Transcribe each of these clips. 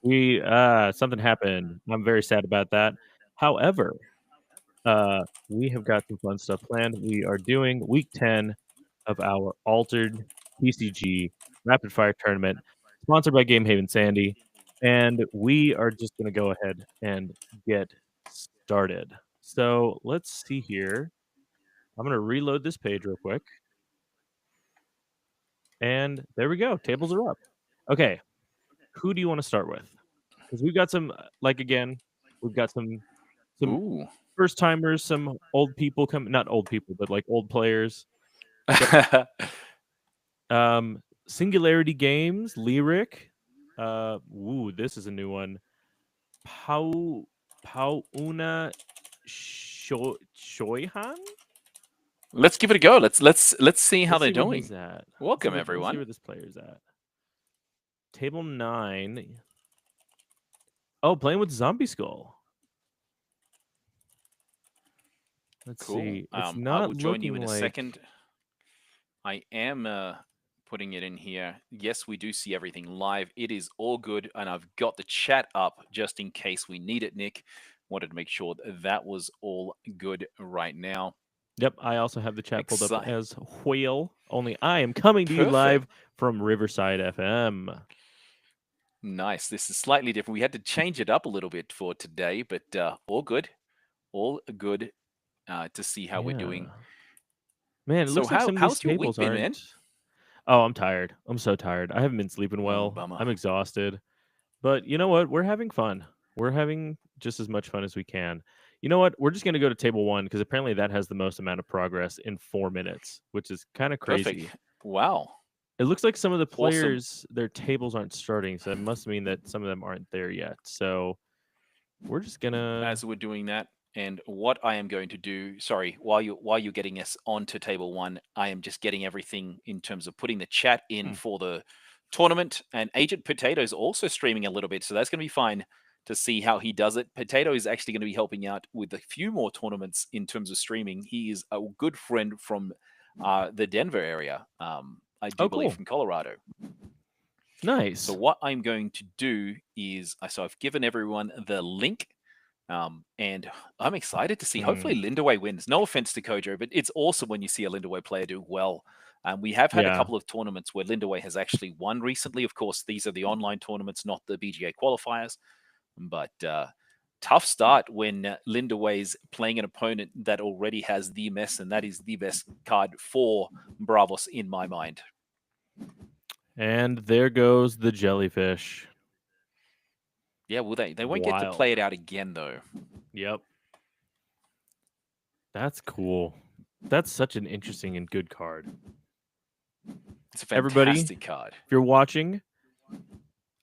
We something happened. I'm very sad about that. However, we have got some fun stuff planned. We are doing week 10 of our altered TCG rapid fire tournament, sponsored by Game Haven Sandy, and we are just going to go ahead and get started. So let's see here. I'm going to reload this page real quick. And there we go. Tables are up. Okay. Who do you want to start with? Because we've got some, again, we've got some Ooh. first timers, some old people not old people, but like old players. Singularity Games, Lyric. This is a new one. Pauna Shoihan? Let's give it a go. Let's see how they're What doing. he's at. Welcome, Let's see everyone. where this player's at. Table 9. Oh, playing with Zombie Skull. Let's see. It's not I will join you in looking a like... second. I am putting it in here. Yes, we do see everything live. It is all good, and I've got the chat up just in case we need it, Nick. Wanted to make sure that was all good right now. Yep, I also have the chat pulled up as Whale, only I am coming to you live from Riverside FM. Nice. This is slightly different. We had to change it up a little bit for today, but all good. All good to see how we're doing. Man, it looks like some of these tables been, aren't... man? Oh, I'm tired. I'm so tired. I haven't been sleeping well. Bummer. I'm exhausted. But you know what? We're having fun. We're having just as much fun as we can. You know what? We're just going to go to table 1 because apparently that has the most amount of progress in 4 minutes, which is kind of crazy. Perfect. Wow. It looks like some of the players, their tables aren't starting, so that must mean that some of them aren't there yet. So we're just going to... As we're doing that, and what I am going to do, sorry, while you're getting us onto table 1, I am just getting everything in terms of putting the chat in for the tournament. And Agent Potato is also streaming a little bit, so that's going to be fine to see how he does it. Potato is actually going to be helping out with a few more tournaments in terms of streaming. He is a good friend from the Denver area, I do believe, from Colorado. Nice. So what I'm going to do is, so I've given everyone the link. And I'm excited to see. Hopefully, Lindaway wins. No offense to Kojo, but it's awesome when you see a Lindaway player do well. We have had a couple of tournaments where Lindaway has actually won recently. Of course, these are the online tournaments, not the BGA qualifiers. But tough start when Lindaway's playing an opponent that already has the mess, and that is the best card for Bravos in my mind. And there goes the jellyfish. Yeah, well, they won't get to play it out again, though. Yep. That's cool. That's such an interesting and good card. It's a fantastic card. If you're watching,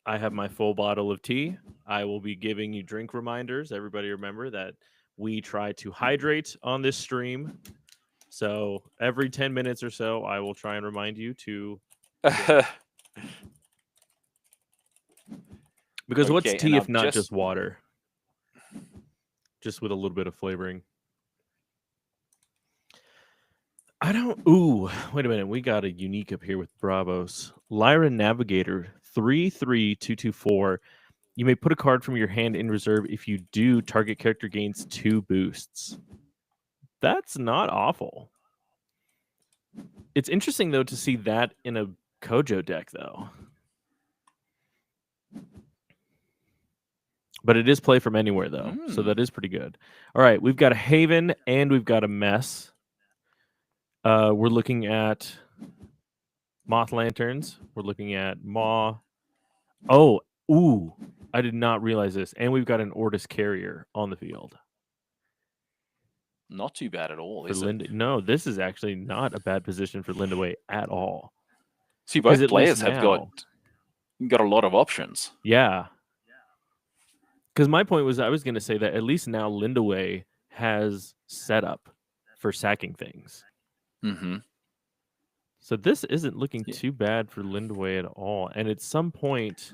I have my full bottle of tea. I will be giving you drink reminders. Everybody remember that we try to hydrate on this stream. So every 10 minutes or so, I will try and remind you to... Because what's tea if not just water? Just with a little bit of flavoring. Wait a minute. We got a unique up here with Bravos. Lyra Navigator, 33224. You may put a card from your hand in reserve. If you do, target character gains 2 boosts. That's not awful. It's interesting, though, to see that in a Kojo deck, though. But it is play from anywhere, though. So that is pretty good. All right, we've got a Haven and we've got a Mess. We're looking at Moth Lanterns. We're looking at Maw. I did not realize this. And we've got an Ortis Carrier on the field. Not too bad at all, is it? No, this is actually not a bad position for Lindaway at all. See, both players have got a lot of options. Yeah. Because my point was, I was going to say that at least now Lindaway has setup for sacking things. Mm-hmm. So this isn't looking too bad for Lindaway at all. And at some point...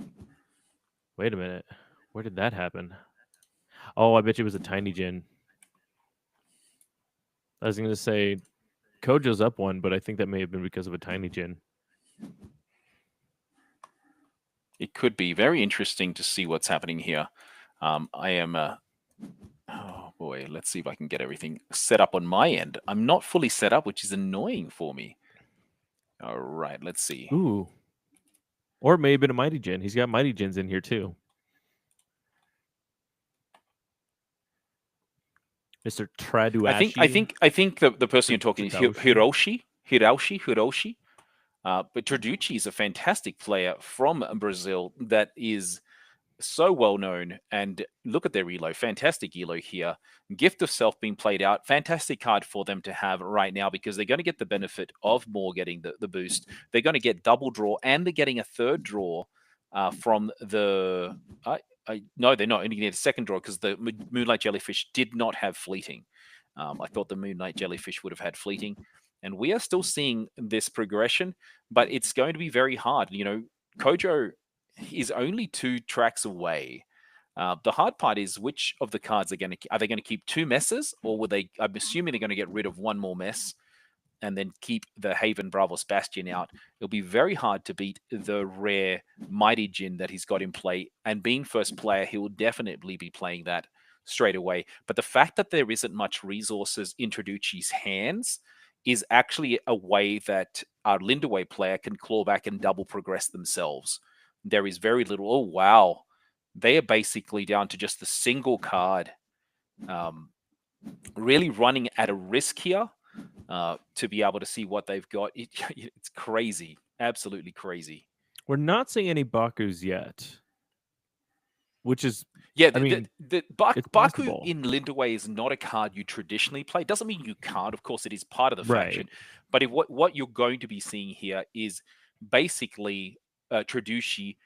Wait a minute. Where did that happen? Oh, I bet you it was a Tiny Jin. I was going to say Kojo's up 1, but I think that may have been because of a Tiny Jin. It could be very interesting to see what's happening here. I am. Oh boy, let's see if I can get everything set up on my end. I'm not fully set up, which is annoying for me. All right, let's see. Ooh. Or it may have been a Mighty Jin. He's got Mighty Jins in here too. Mr. Traduashi. I think the person you're talking is Tadaushi. Hiroshi. But Traducci is a fantastic player from Brazil that is so well known. And look at their elo. Fantastic elo here. Gift of Self being played out. Fantastic card for them to have right now because they're going to get the benefit of more getting the boost. They're going to get double draw and they're getting a third draw from the. No, they're not. Only getting a second draw because the Moonlight Jellyfish did not have fleeting. I thought the Moonlight Jellyfish would have had fleeting. And we are still seeing this progression, but it's going to be very hard. You know, Kojo is only 2 tracks away. The hard part is which of the cards are they going to keep 2 messes, or will they? I'm assuming they're going to get rid of 1 more mess and then keep the Haven Bravos Bastion out. It'll be very hard to beat the rare Mighty Jin that he's got in play. And being first player, he will definitely be playing that straight away. But the fact that there isn't much resources in Traducci's hands is actually a way that our Lindaway player can claw back and double progress themselves. There is very little. Oh, wow. They are basically down to just the single card. Really running at a risk here to be able to see what they've got. It's crazy. Absolutely crazy. We're not seeing any Bakus yet. Which is, yeah, I mean, Baku possible. in Lindaway is not a card you traditionally play. Doesn't mean you can't. Of course, it is part of the Right. faction. But what you're going to be seeing here is basically Traducci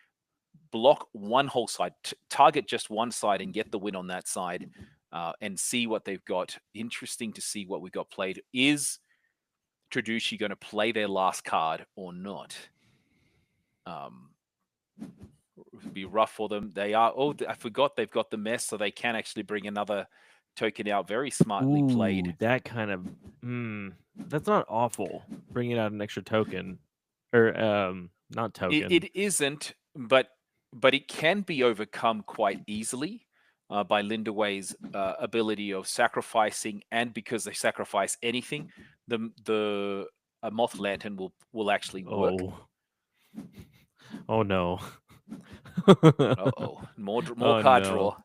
block one whole side, target just one side and get the win on that side and see what they've got. Interesting to see what we've got played. Is Traducci going to play their last card or not? Be rough for them. They are. Oh, I forgot they've got the mess, so they can actually bring another token out. Very smartly played. That kind of. That's not awful. Bringing out an extra token, or not token. It isn't, but it can be overcome quite easily by Lindaway's ability of sacrificing, and because they sacrifice anything, the Moth Lantern will actually work. Oh no. More card draw.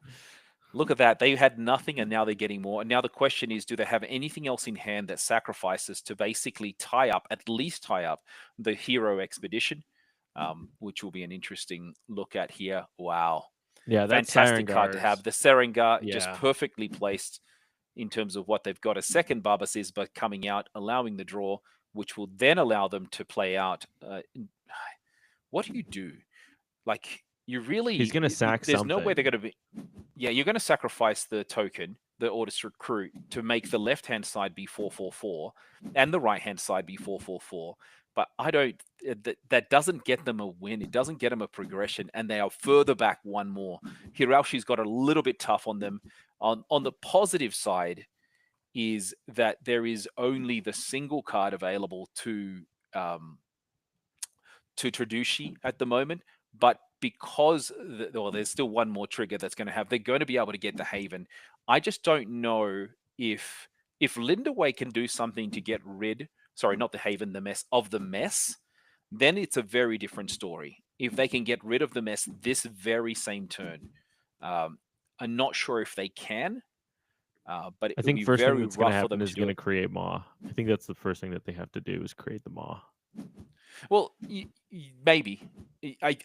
Look at that. They had nothing and now they're getting more. And now the question is, do they have anything else in hand that sacrifices to basically at least tie up the hero expedition, which will be an interesting look at here. Wow. Yeah, that's fantastic card to have. The Serengar just Yeah. perfectly placed in terms of what they've got. A second Barbas but coming out, allowing the draw, which will then allow them to play out. What do you do? Like, you really... He's going to sack There's something. no way they're going to be... Yeah, you're going to sacrifice the token, the Ordis Recruit, to make the left-hand side be 4/4/4 and the right-hand side be 4/4/4. But I don't... That doesn't get them a win. It doesn't get them a progression, and they are further back one more. Hiroshi's got a little bit tough on them. On the positive side is that there is only the single card available to Traducci at the moment, but because there's still one more trigger that's going to have, they're going to be able to get the Haven. I just don't know if Lindaway can do something to get rid, sorry, not the Haven, the mess, then it's a very different story. If they can get rid of the mess this very same turn, I'm not sure if they can, but I think be first very thing that's going to rough for them happen to is do going to it. create Maw. I think that's the first thing that they have to do is create the Maw. Well, maybe.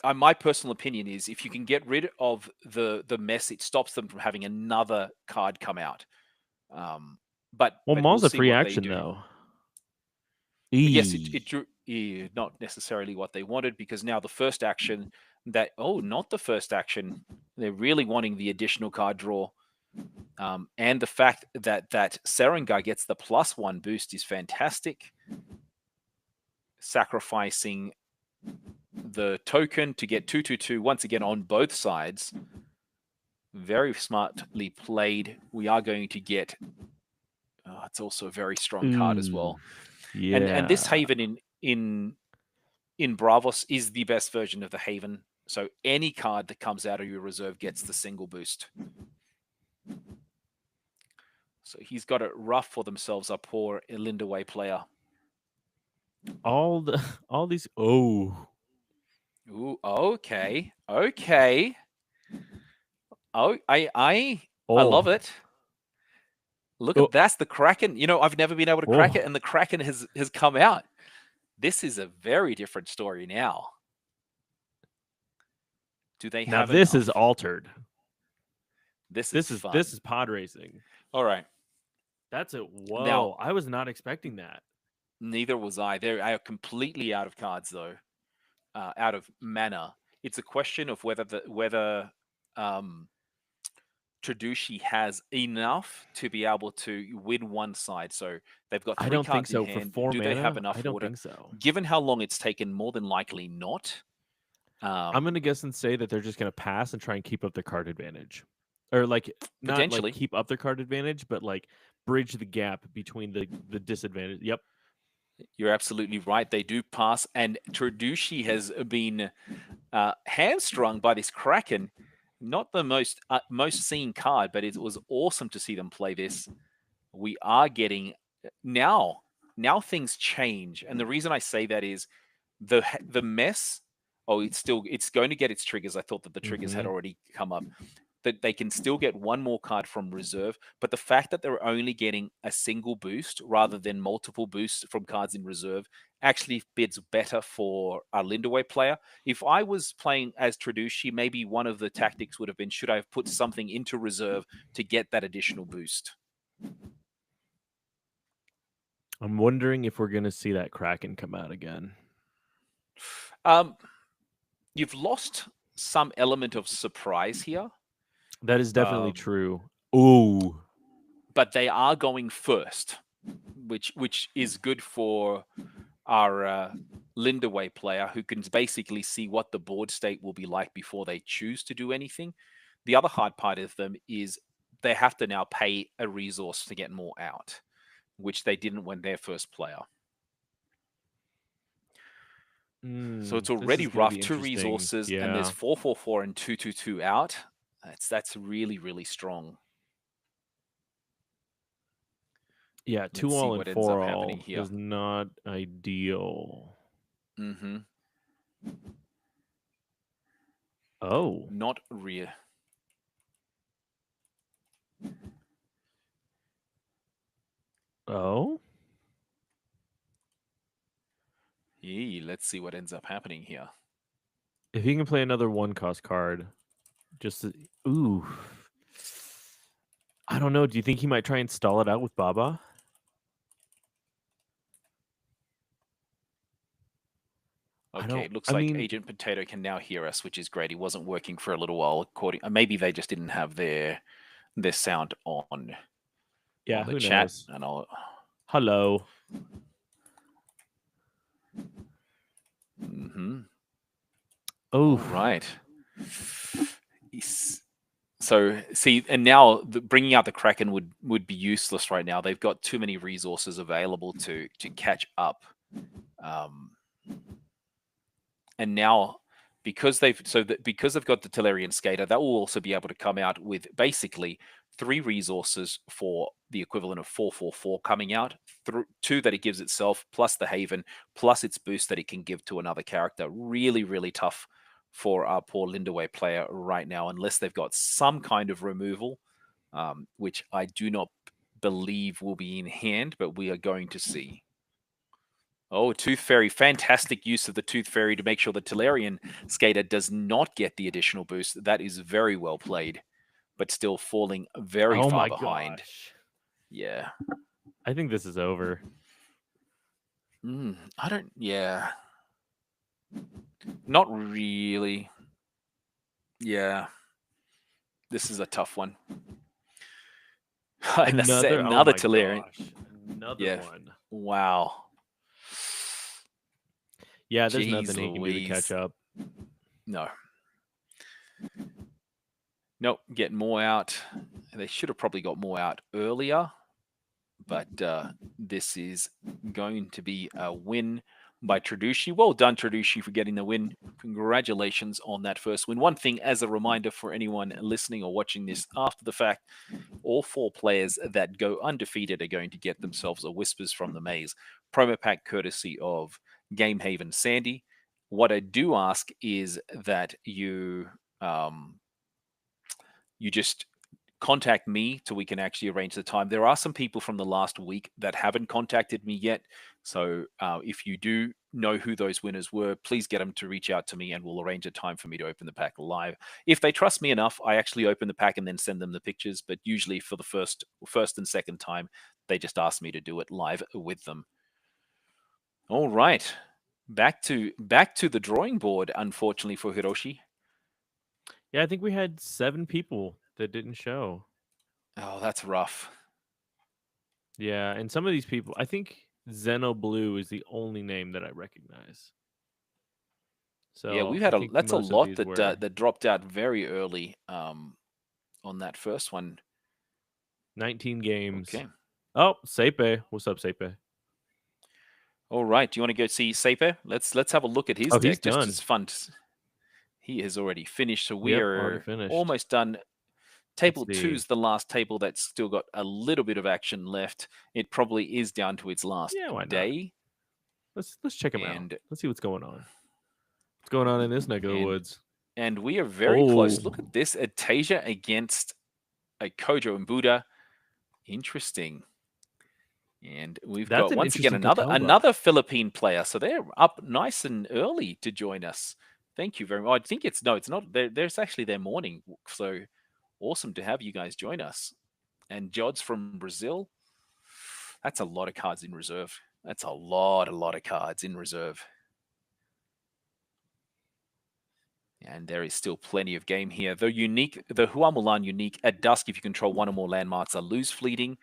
My personal opinion is if you can get rid of the mess, it stops them from having another card come out. But Maw's we'll a see free what action they do. though. Yes, it drew not necessarily what they wanted, because now the first action not the first action. They're really wanting the additional card draw. And the fact that Serengar gets the +1 boost is fantastic. Sacrificing the token to get 2/2/2 once again on both sides. Very smartly played. We are going to get... it's also a very strong card as well. Yeah. And this Haven in Bravos is the best version of the Haven So any card that comes out of your reserve gets the single boost. So he's got it rough for themselves, our poor Lindaway player. All the all these. Oh, Ooh, okay, okay. Oh, I love oh, it. Look oh, at that's the Kraken. You know, I've never been able to crack it, oh. and the Kraken has come out. This is a very different story now. Do they Now have this is enough? altered. This is This fun. is pod racing. All right. That's it. Now, Whoa, I was not expecting that. neither was I. They are completely out of cards though, out of mana. It's a question of whether um, Tradushi has enough to be able to win one side. So they've got I three don't think cards in so. For hand. four Do they have mana, I enough don't water? think so. Given how long it's taken, more than likely not. I'm Um, gonna guess and say that they're just gonna pass and try and keep up their card advantage, or like not like Potentially. keep up their card advantage, but like bridge the gap between the disadvantage. Yep. You're absolutely right. They do pass, and Tradushi has been hamstrung by this Kraken. Not the most seen card, but it was awesome to see them play this. We are getting now. Now things change, and the reason I say that is the mess. Oh, it's going to get its triggers. I thought that the triggers had Mm-hmm. already come up. That they can still get one more card from reserve, but the fact that they're only getting a single boost rather than multiple boosts from cards in reserve actually bids better for a Lindaway player. If I was playing as Tradushi, maybe one of the tactics would have been, should I have put something into reserve to get that additional boost? I'm wondering if we're gonna see that Kraken come out again. Um, you've lost some element of surprise here, That is definitely um, true. Ooh, but they are going first, which is good for our Lindaway player who can basically see what the board state will be like before they choose to do anything. The other hard part of them is they have to now pay a resource to get more out, which they didn't when their first player. So it's this already is gonna rough. be Two interesting. resources, and there's Yeah, 4/4/4 and 2/2/2 out. That's really really strong. yeah. Let's Two see all and what ends four up happening all here. is not ideal. Mm-hmm. Oh, Not real. oh. Let's see what ends up happening here. If he can play another one cost card, just to, ooh. I don't know. Do you think he might try and stall it out with Baba? I Okay, don't. it looks I like mean, Agent Potato can now hear us, which is great. He wasn't working for a little while, according. Maybe they just didn't have their sound yeah. on the Who chat, knows? and I'll. Hello. Mm-hmm. Oh, All right. So see, and now bringing out the Kraken would be useless right now. They've got too many resources available to catch up. Um, and now because they've got the Tellurian Skater, that will also be able to come out with basically three resources for the equivalent of 4/4/4 coming out, through two that it gives itself, plus the Haven, plus its boost that it can give to another character. Really, really tough for our poor Lindaway player right now, unless they've got some kind of removal, which I do not believe will be in hand, but we are going to see. Oh, Tooth Fairy. Fantastic use of the Tooth Fairy to make sure the Tellurian Skater does not get the additional boost. That is very well played, but still falling very oh far my behind. gosh. Yeah. I think this is over. I don't, yeah. Not really. Yeah. This is a tough one. And Another. Oh another my Tellurian. gosh. Another Yeah. one. Wow. Yeah. There's Jeez nothing he can do to catch Louise. up. No. Nope. Get more out. They should have probably got more out earlier, but this is going to be a win by Tradushi. Well done, Tradushi, for getting the win. Congratulations on that first win. One thing as a reminder for anyone listening or watching this after the fact, all 4 players that go undefeated are going to get themselves a Whispers from the Maze promo pack courtesy of Game Haven Sandy. What I do ask is that you just contact me so we can actually arrange the time. There are some people from the last week that haven't contacted me yet. So if you do know who those winners were, please get them to reach out to me and we'll arrange a time for me to open the pack live. If they trust me enough, I actually open the pack and then send them the pictures. But usually for the first and second time, they just ask me to do it live with them. All right. Back to the drawing board, unfortunately for Hiroshi. Yeah, I think we had 7 people that didn't show. Oh, that's rough. Yeah, and some of these people, I think Zeno Blue is the only name that I recognize. Yeah, So I think that's a most of lot these were that dropped out very early on that first one. 19 games. Okay. Oh, Sepe. What's up, Sepe? All right. Do you want to go see Saper? Let's have a look at his Oh, he's deck. Just done. as fun. He has already finished, so we Yep, already are finished. almost done. Let's Table 2 see. is the last table that's still got a little bit of action left. It probably is down to its last Yeah, why not? day. Let's check him out. And Let's see what's going on. What's going on in this neck of the and woods? and we are very close. Look Oh, at this. A Tasia against a Kojo and Buddha. Interesting. And we've that's got an once again interesting Kakoba. another Philippine player. So they're up nice and early to join us. Thank you very much. I think it's not. There's actually their morning. So awesome to have you guys join us. And Jods from Brazil. That's a lot of cards in reserve. That's a lot of cards in reserve. And there is still plenty of game here. The Huamulan unique at dusk, if you control 1 or more landmarks, are lose fleeting.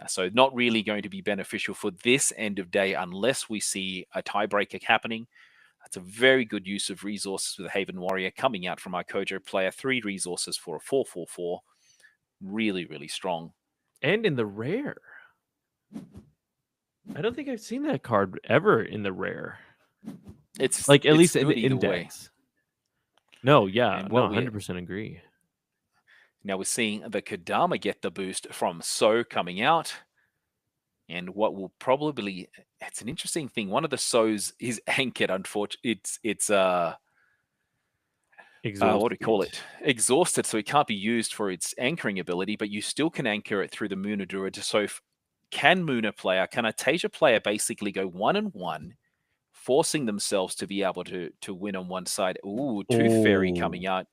So not really going to be beneficial for this end of day unless we see a tiebreaker happening. That's a very good use of resources with a Haven Warrior coming out from our Kojo player. 3 resources for a 4/4/4. Really, really strong. And in the rare. I don't think I've seen that card ever in the rare. Like at It's least in good the either way. index. No, yeah, And no, what we 100% agree. now we're seeing the Kodama get the boost from So coming out. And what will probably it's an interesting thing. One of the So's is anchored, unfortunately. It's what do you call Exhausted. it? Exhausted, so it can't be used for its anchoring ability, but you still can anchor it through the Munadura. So can a Tasia player basically go 1-1, forcing themselves to be able to win on one side? Ooh, Tooth Fairy coming Oh, out.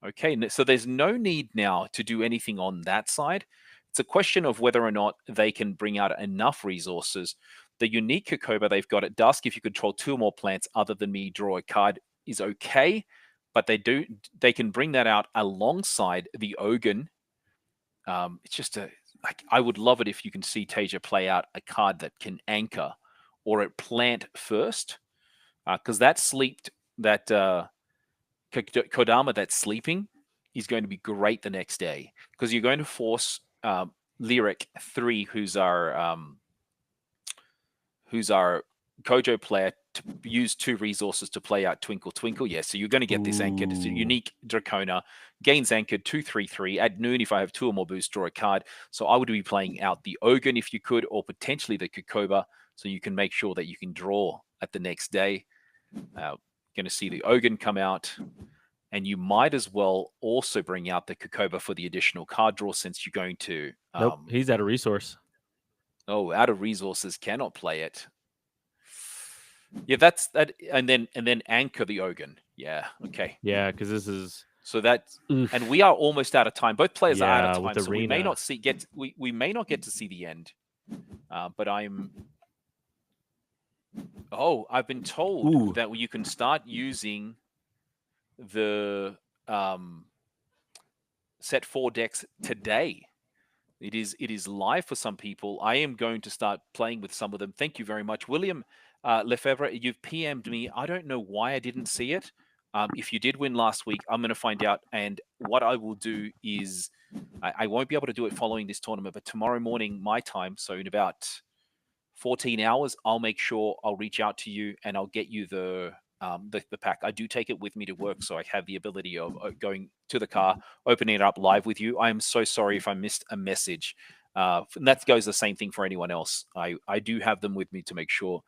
Okay, so there's no need now to do anything on that side. It's a question of whether or not they can bring out enough resources. The unique Kokoba they've got at dusk, if you control 2 or more plants other than me, draw a card, is okay. But they can bring that out alongside the Ogun. It's just I would love it if you can see Tasia play out a card that can anchor or at plant first, because that Kodama that's sleeping is going to be great the next day because you're going to force Lyric 3, who's our Kojo player, to use 2 resources to play out Twinkle Twinkle. Yeah, so you're going to get this anchored. It's a ooh. unique Dracona, gains anchored 2/3/3. At noon, if I have 2 or more boosts, draw a card. So I would be playing out the Ogun if you could, or potentially the Kokoba, so you can make sure that you can draw at the next day. Going to see the Ogun come out. And you might as well also bring out the Kokoba for the additional card draw since you're going to Nope, he's at a resource. out of resources cannot play it. Yeah, that's that, and then anchor the Ogun. Yeah, okay. Yeah, because this is So that's and oof. we are almost out of time. Both players are out of Yeah, with time, so we may Arena. not we may not get to see the end. But I've been told Ooh, that you can start using the set 4 decks today. It is live for some people. I am going to start playing with some of them. Thank you very much, William Lefebvre. You've PM'd me. I don't know why I didn't see it. If you did win last week, I'm going to find out. And what I will do is, I won't be able to do it following this tournament, but tomorrow morning my time, so in about 14 hours, I'll make sure I'll reach out to you and I'll get you the pack. I do take it with me to work, so I have the ability of going to the car, opening it up live with you. I am so sorry if I missed a message. And that goes the same thing for anyone else. I do have them with me to make sure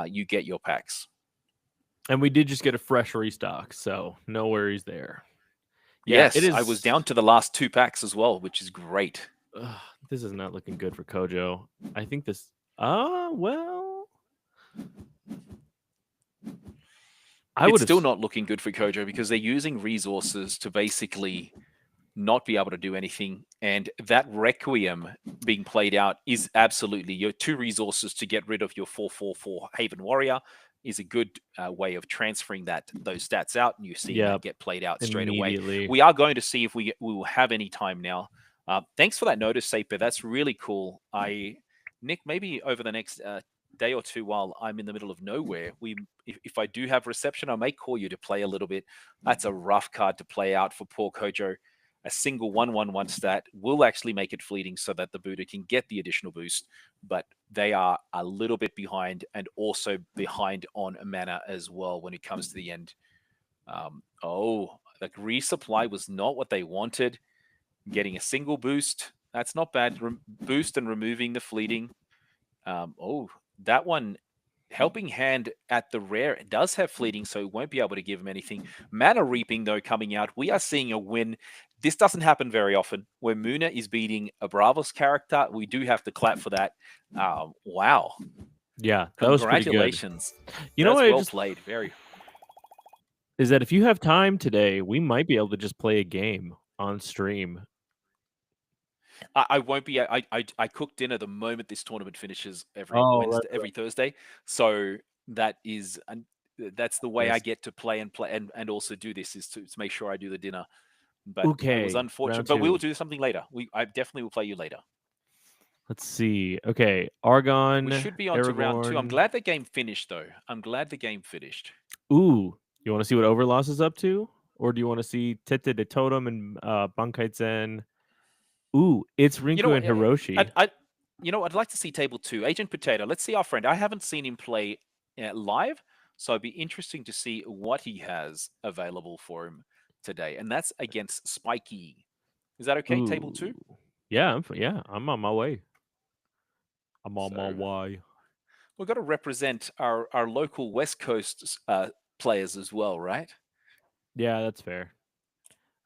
you get your packs. And we did just get a fresh restock, so no worries there. Yeah, it Yes, I was is. down to the last 2 packs as well, which is great. This is not looking good for Kojo. I think this. Well. It's still not looking good for Kojo because they're using resources to basically not be able to do anything. And that Requiem being played out is absolutely your 2 resources to get rid of your 4/4/4 Haven Warrior is a good way of transferring those stats out. And you're seeing that get played out straight away. Immediately. We are going to see if we will have any time now. Thanks for that notice, Saper. That's really cool. Nick, maybe over the next day or two while I'm in the middle of nowhere, if I do have reception, I may call you to play a little bit. That's a rough card to play out for poor Kojo. A single 1/1/1 stat will actually make it fleeting so that the Buddha can get the additional boost, but they are a little bit behind and also behind on mana as well when it comes to the end. The resupply was not what they wanted. Getting a single boost, that's not bad. Boost and removing the fleeting. That one, Helping Hand at the rare does have fleeting, so it won't be able to give him anything. Mana Reaping, though, coming out. We are seeing a win. This doesn't happen very often, where Muna is beating a Bravos character. We do have to clap for that. Wow. Yeah, that was pretty good. Congratulations. You know what? That's well played. Very. Is that if you have time today, we might be able to just play a game on stream. I won't be. I cook dinner the moment this tournament finishes every Right. every Thursday. So that's the way I get to play and also do this is to make sure I do the dinner. But it was Okay, unfortunate. round But we will 2. do something later. I definitely will play you later. Let's see. Okay, Argon, We should be on to round 2. I'm Aragorn. glad the game finished, though. I'm glad the game finished. Ooh, you want to see what Overloss is up to? Or do you want to see Tete de Totem and Bankaizen? Ooh, it's Rinku and Hiroshi. I'd like to see table 2. Agent Potato. Let's see our friend. I haven't seen him play live, so it'd be interesting to see what he has available for him today. And that's against Spiky. Is that okay? Ooh. Table 2? Yeah, I'm on my way. I'm on my way. We've got to represent our local West Coast players as well, right? Yeah, that's fair.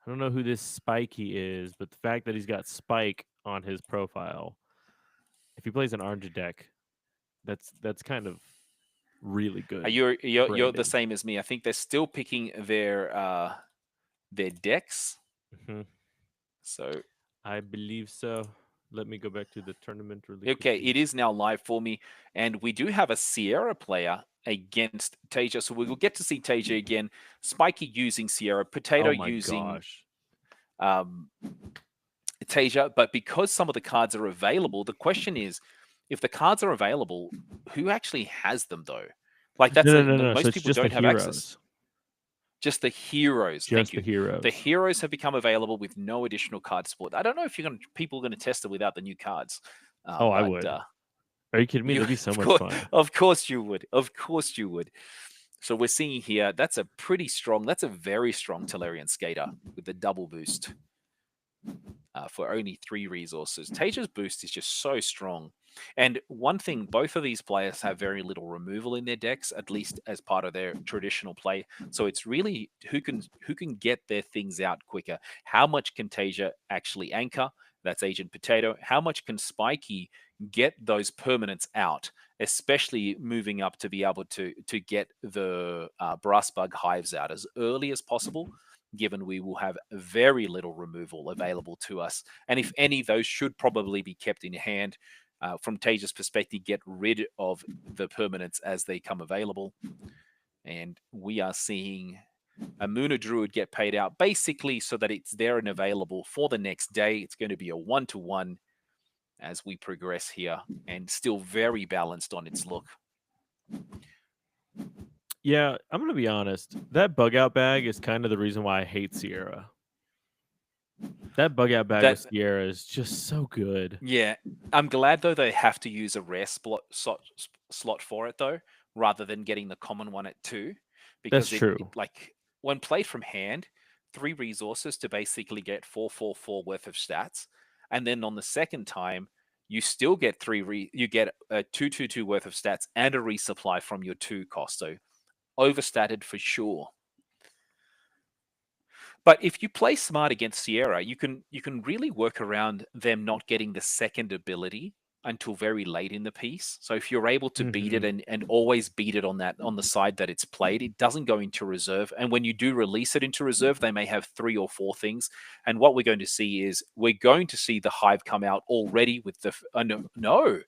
I don't know who this Spiky is, but the fact that he's got Spike on his profile, if he plays an orange deck, that's kind of really good. You're the same as me. I think they're still picking their decks. Mm-hmm. So I believe so. Let me go back to the tournament really okay, quickly. it is now live for me, and we do have a Sierra player against Tasia, so we will get to see Tasia again. Spiky using Sierra, Potato using Tasia, but because some of the cards are available, the question is, if the cards are available, who actually has them though? Like that's no. most So people don't have access. Just the heroes. Thank you. The heroes have become available with no additional card support. I don't know if people are going to test it without the new cards. I would. Are you kidding me? That'd be so much fun. Of course you would. Of course you would. So we're seeing here, that's a very strong Tellurian Skater with the double boost for only 3 resources. Tasia's boost is just so strong. And one thing, both of these players have very little removal in their decks, at least as part of their traditional play. So it's really who can get their things out quicker. How much can Tasia actually anchor? That's Agent Potato. How much can Spiky get those permanents out, especially moving up to be able to get the Brass Bug Hives out as early as possible, given we will have very little removal available to us. And if any, those should probably be kept in hand. From Tasia's perspective, get rid of the permanents as they come available. And we are seeing a Muna Druid get paid out basically so that it's there and available for the next day. It's going to be a 1-to-1 as we progress here, and still very balanced on its look. Yeah, I'm going to be honest. That bug out bag is kind of the reason why I hate Sierra. That bug out bag with That Sierra is just so good. Yeah, I'm glad though they have to use a rare slot for it though, rather than getting the common one at 2, That's because it true. like when played from hand, 3 resources to basically get 4 worth of stats, and then on the second time you still get you get a 2 worth of stats and a resupply from your 2 cost. So overstatted for sure. But if you play smart against Sierra, you can really work around them not getting the second ability until very late in the piece. So if you're able to beat it Mhm. and always beat it on the side that it's played, it doesn't go into reserve. And when you do release it into reserve, they may have 3 or 4 things. And what we're going to see is we're going to see the hive come out already with the no,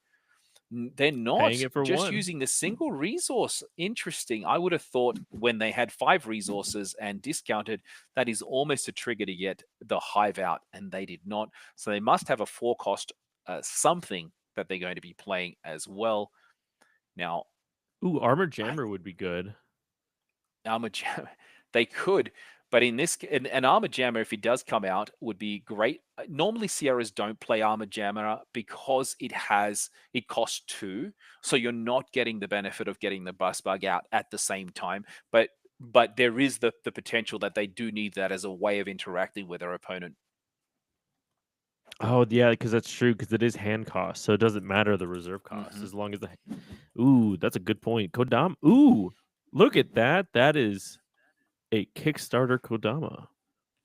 they're Paying not it for just one. using the single resource. Interesting. I would have thought when they had 5 resources and discounted, that is almost a trigger to get the hive out, and they did not. So they must have a 4 cost something that they're going to be playing as well. Now, Ooh, Armor I, Jammer would be good. Armor Jammer, they could, but in this, an Armor Jammer, if it does come out, would be great. Normally, Sierras don't play Armor Jammer because it costs 2, so you're not getting the benefit of getting the bus bug out at the same time. But there is the potential that they do need that as a way of interacting with their opponent. Oh, yeah, because that's true. Because it is hand cost, so it doesn't matter the reserve cost Hmm. as long as the ooh, that's a good point. Kodama ooh, look at that. That is a Kickstarter Kodama.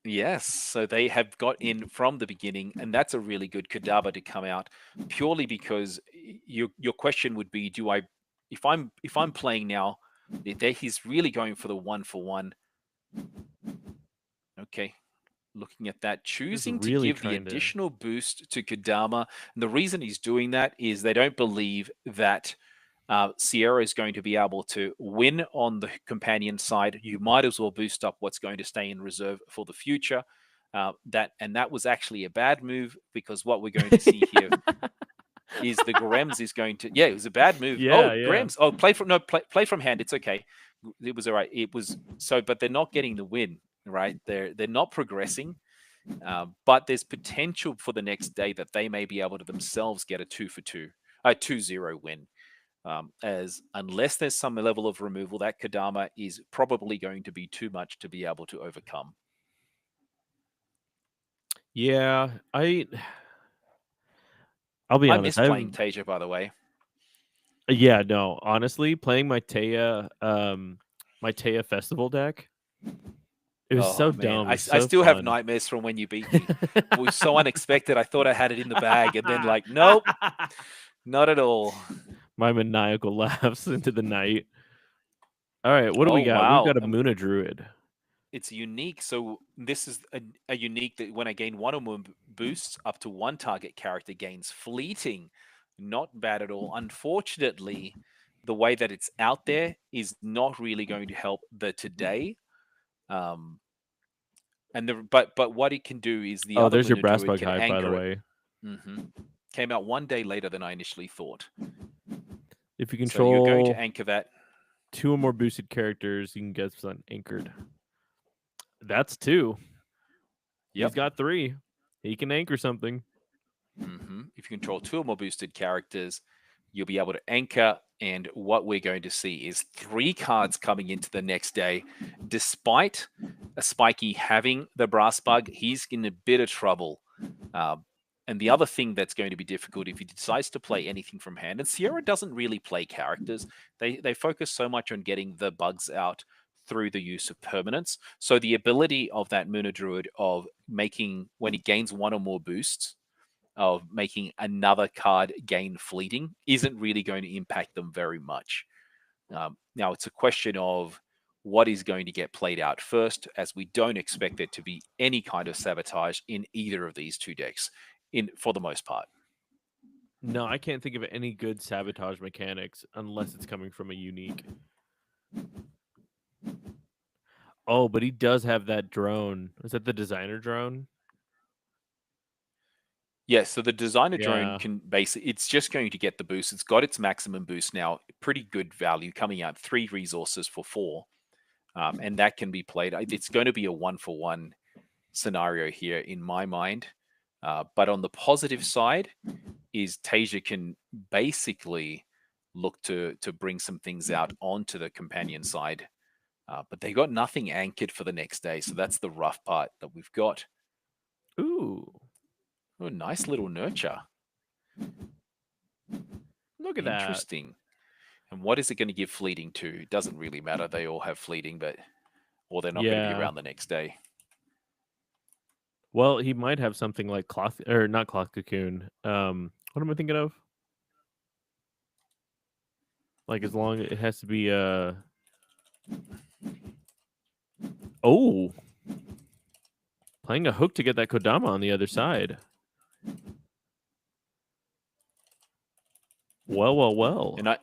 Yes, so they have got in from the beginning, and that's a really good Kadaba to come out purely because your question would be, do I if I'm playing now, he's really going for the 1 for 1. Okay, looking at that, Just choosing to really give the trying to additional boost to Kadama. And the reason he's doing that is they don't believe that Sierra is going to be able to win on the companion side. You might as well boost up what's going to stay in reserve for the future. That was actually a bad move because what we're going to see here is the Grems is going to it was a bad move. Yeah, Oh, yeah. Grems. Oh, play from hand. It's okay. It was all right. It was so, but they're not getting the win, right? They're not progressing. But there's potential for the next day that they may be able to themselves get a 2 for 2, a 2-0 win. As unless there's some level of removal, that Kadama is probably going to be too much to be able to overcome. Yeah, I'll be I honest, miss playing Tasia, by the way. yeah, no, honestly, playing my Taya festival deck, it was so Oh man, dumb, it was I so still have fun. nightmares from when you beat me. It was so unexpected. I thought I had it in the bag, and then like, nope, not at all. My maniacal laughs into the night. Alright, what do Oh we got? We've wow, got a Muna Druid. it's unique. So this is a unique that when I gain 1 or more boosts, up to 1 target character gains fleeting. Not bad at all. Unfortunately, the way that it's out there is not really going to help the today. Um, but what it can do is the Oh, other there's your Muna Brass Druid Bug can Hive, by the anchor it. way. Hmm. Came out 1 day later than I initially thought. If you So you're going to control anchor that. 2 or more boosted characters, you can get something anchored. That's 2. He's Yep. got 3. He can anchor something. If you control 2 or more boosted characters, you'll be able to anchor. And what we're going to see is 3 cards coming into the next day. Despite a Spiky having the brass bug, he's in a bit of trouble. And the other thing that's going to be difficult if he decides to play anything from hand, and Sierra doesn't really play characters, they focus so much on getting the bugs out through the use of permanents. So the ability of that Muna Druid of making, when it gains 1 or more boosts, of making another card gain fleeting isn't really going to impact them very much. Now, it's a question of what is going to get played out first, as we don't expect there to be any kind of sabotage in either of these 2 decks, for the most part. No, I can't think of any good sabotage mechanics unless it's coming from a unique. Oh, but he does have that drone. Is that the designer drone? Yes, so the designer drone Yeah. can basically, it's just going to get the boost. It's got its maximum boost now, pretty good value, coming out 3 resources for 4. And that can be played. It's going to be a 1 for 1. scenario here in my mind. But on the positive side, is Tasia can basically look to bring some things out onto the companion side. But they got nothing anchored for the next day, so that's the rough part that we've got. Ooh, Oh, nice little nurture. look at that. Interesting. And what is it going to give fleeting to? It doesn't really matter. They all have fleeting, but or they're not going to be Yeah. around the next day. Well, he might have something like cloth or not cloth cocoon. What am I thinking of? Like as long it has to be oh, playing a hook to get that Kodama on the other side. Well, well, well. And I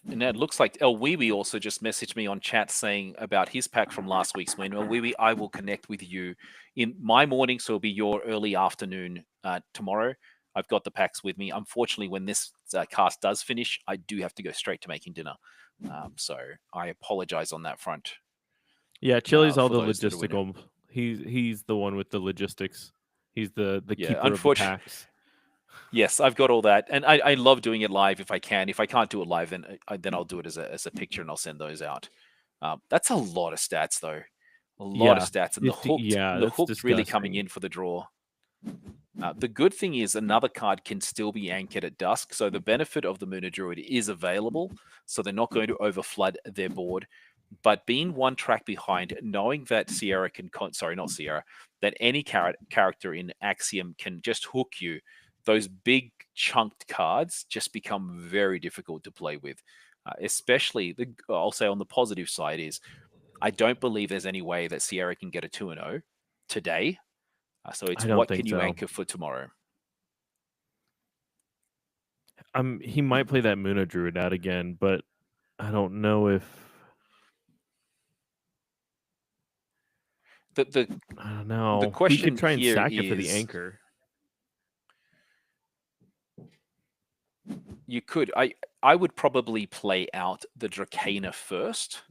and it looks like El Wiwi also just messaged me on chat saying about his pack from last week's win. El Wiwi, I will connect with you in my morning, so it'll be your early afternoon tomorrow. I've got the packs with me. Unfortunately, when this cast does finish, I do have to go straight to making dinner. So I apologize on that front Yeah, Chili's all for the those that are in it. logistical. He's the one with the logistics. He's the Yeah, keeper of the unfortunately, packs. yes, I've got all that, and I love doing it live if I can. If I can't do it live, then I'll do it as a picture and I'll send those out. That's a lot of stats though, a lot of Yeah, stats, and 50. Yeah, the that's hooked really coming disgusting. in for the draw. The good thing is another card can still be anchored at dusk, so the benefit of the Moona Druid is available, so they're not going to overflood their board. But being one track behind, knowing that Sierra can, sorry, not Sierra, that any character in Axiom can just hook you, those big chunked cards just become very difficult to play with. Especially, I'll say on the positive side is, I don't believe there's any way that Sierra can get a 2-0 today. So I it's don't what think can you so. anchor for tomorrow? He might play that Muna Druid out again, but I don't know if The the I don't the know. He could question try and here sack it for the is anchor. you could I would probably play out the Dracana first,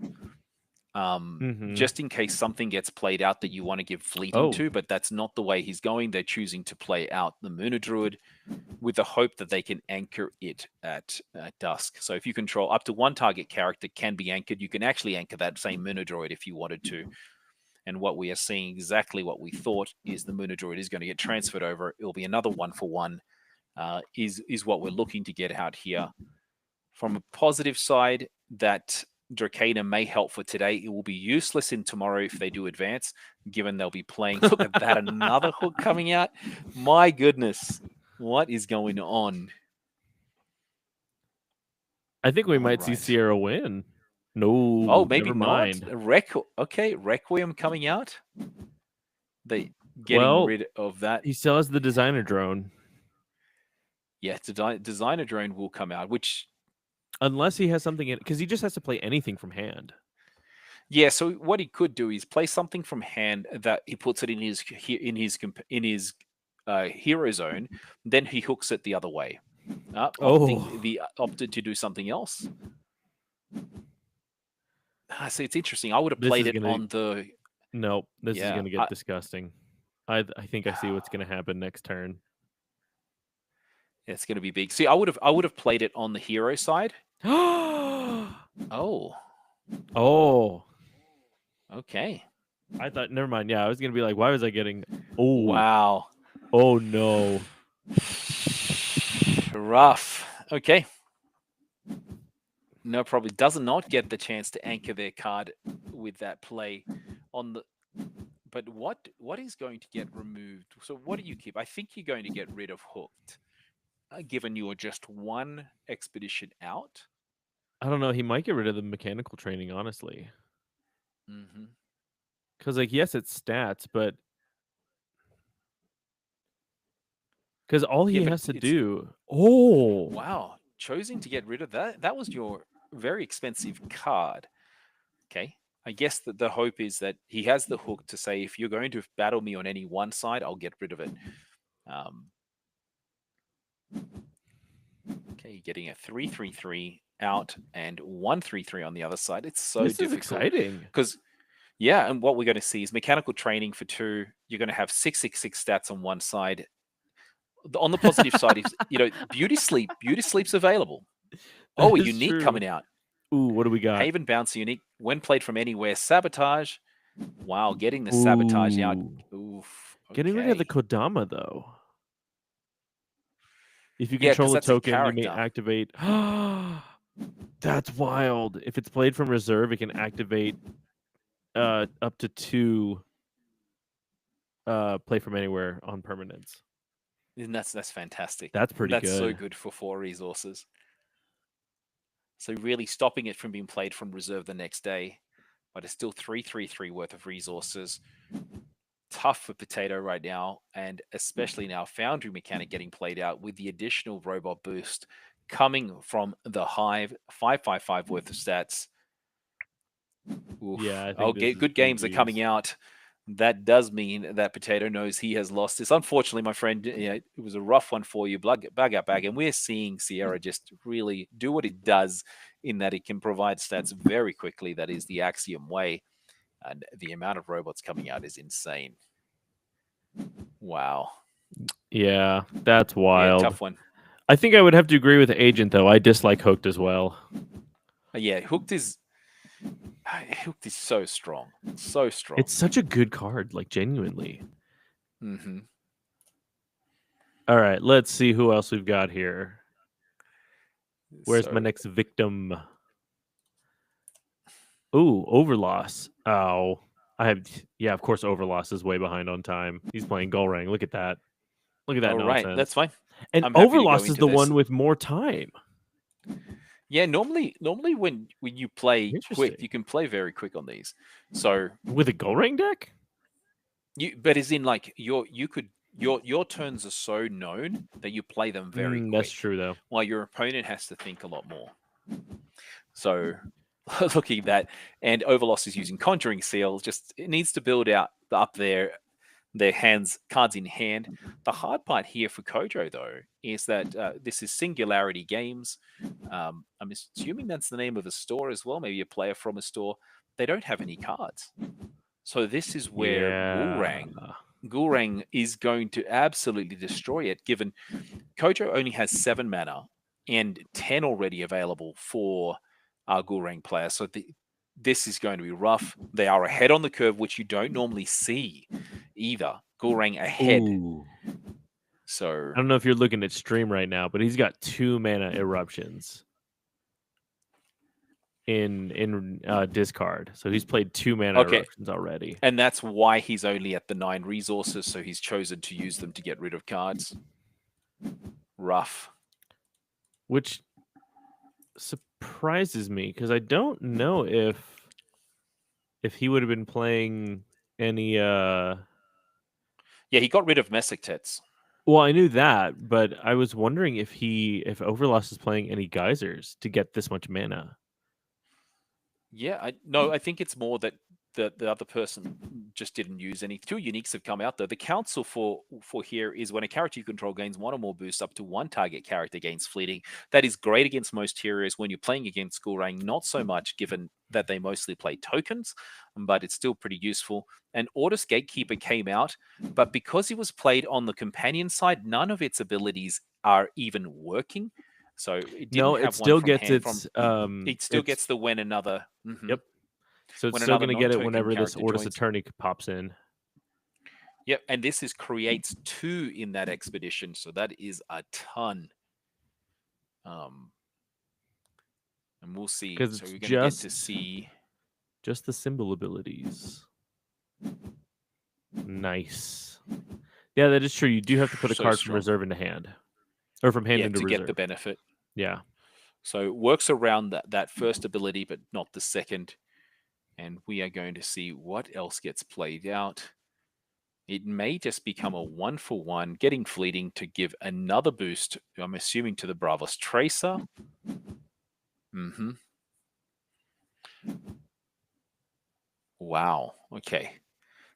Mm-hmm. just in case something gets played out that you want to give fleeting Oh, to, but that's not the way he's going. They're choosing to play out the Moona Druid with the hope that they can anchor it at dusk. So if you control up to one target character can be anchored, you can actually anchor that same Moona Druid if you wanted to. And what we are seeing exactly what we thought is the Moona Druid is going to get transferred over. It'll be another 1-for-1. Is what we're looking to get out here. From a positive side, that Dracana may help for today. It will be useless in tomorrow if they do advance, given they'll be playing. Look at that, another hook coming out. My goodness, what is going on? I think we All might see right. Sierra win. Oh, No, maybe never not. mind. Okay, Requiem coming out. They getting Well, rid of that. he still has the designer drone. Yeah, designer drone will come out, which Unless he has something in because he just has to play anything from hand. yeah. So what he could do is play something from hand that he puts it in his hero zone. Then he hooks it the other way, Oh, opted to do something else. So it's interesting. I would have this played is it gonna on the nope. This is yeah. gonna get disgusting. I think I see what's gonna happen next turn. It's going to be big. See, I would have played it on the hero side. Oh, oh, okay. I thought. Never mind. Yeah, I was gonna be like, why was I getting? Oh, Wow. oh no. Rough. Okay. No, probably does not get the chance to anchor their card with that play on the. But what is going to get removed? So what do you keep? I think you're going to get rid of hooked, given you are just one expedition out. I don't know. He might get rid of the mechanical training, honestly. Mm-hmm. Because like, yes, it's stats, but because all Yeah, he but has it's to it's do. Oh, wow. Choosing to get rid of that. That was your very expensive card. Okay. I guess that the hope is that he has the hook to say, if you're going to battle me on any one side, I'll get rid of it. Um, okay, getting a 3-3-3 out and 1-3-3 on the other side. It's so this is difficult exciting. because Yeah, and what we're going to see is mechanical training for 2. You're going to have 666 stats on one side. On the positive side is, Beauty Sleep's available. That Oh, a is unique true. coming out. Ooh, what do we got? Haven Bounce unique. When played from anywhere, Sabotage. Wow, getting the Sabotage out. Ooh. Oof. Getting rid of the Okay. Kodama, though. If you Yeah, because control a that's a token, you may character. activate. That's wild. If it's played from reserve, it can activate up to 2 play from anywhere on permanents. And that's fantastic. That's pretty That's so good. good for 4 resources. So really stopping it from being played from reserve the next day, but it's still 3/3/3 worth of resources. Tough for Potato right now, and especially now Foundry mechanic getting played out with the additional robot boost coming from the Hive, 555 worth of stats. Yeah, Oof. I think this Okay, is good games are coming GG's. out. That does mean that Potato knows he has lost this. Unfortunately, my friend, it was a rough one for you. Bug out bag. And we're seeing Sierra just really do what it does in that it can provide stats very quickly. That is the Axiom way. And the amount of robots coming out is insane. Wow. Yeah, that's Yeah, wild. tough one. I think I would have to agree with Agent, though. I dislike Hooked as well. Yeah, Hooked is so strong. So strong. It's such a good card, like, genuinely. Mm-hmm. All right, let's see who else we've got here. Where's my So next victim? Ooh, Overloss. Oh, yeah, of course, Overloss is way behind on time. He's playing Golrang. Look at that. Look at that all right, that's nonsense. fine. And I'm happy to go Overloss is into the this. one with more time. Yeah, normally when you play quick, Interesting. you can play very quick on these. So With a Golrang deck? but as in like your turns are so known that you play them very That's quick, true, though. while your opponent has to think a lot more. So looking at that, and Overloss is using Conjuring Seal, just it needs to build out up their cards in hand. The hard part here for Kojo, though, is that this is Singularity Games. I'm assuming that's the name of a store as well, maybe a player from a store. They don't have any cards. So this is where Yeah. Gulrang is going to absolutely destroy it, given Kojo only has 7 mana and 10 already available for our Gulrang player. So this is going to be rough. They are ahead on the curve, which you don't normally see either. Gulrang ahead. Ooh. So I don't know if you're looking at stream right now, but he's got 2 mana eruptions in discard. So he's played 2 mana okay, eruptions already. and that's why he's only at the 9 resources. So he's chosen to use them to get rid of cards. Rough. Which surprises me because I don't know if he would have been playing any Yeah, he got rid of Mesiktets. well, I knew that, but I was wondering if Overloss is playing any geysers to get this much mana. Yeah, no, I think it's more that the other person just didn't use any. 2 uniques have come out though. The council for here is when a character you control gains 1 or more boosts up to 1 target character gains fleeting. That is great against most heroes when you're playing against Gulrang, not so much given that they mostly play tokens, but it's still pretty useful. And Ordis Gatekeeper came out, but because it was played on the companion side, none of its abilities are even working. So it didn't No, it have one still from gets hand from. its It still it's gets the when another. yep. So it's When still another going to get it non-token whenever this character Ordis joins. Attorney pops in. Yep, and this is creates 2 in that expedition, so that is a ton. Um, and we'll see. Because So it's we're going to get to see. just the symbol abilities. Nice. Yeah, that is true. You do have to put a So card from strong. reserve into hand. Or from hand Yeah, into to get the reserve. benefit. Yeah. So it works around that first ability, but not the second. And we are going to see what else gets played out. It may just become a 1-for-1, getting fleeting to give another boost, I'm assuming, to the Bravos Tracer. Mm-hmm. Wow. Okay.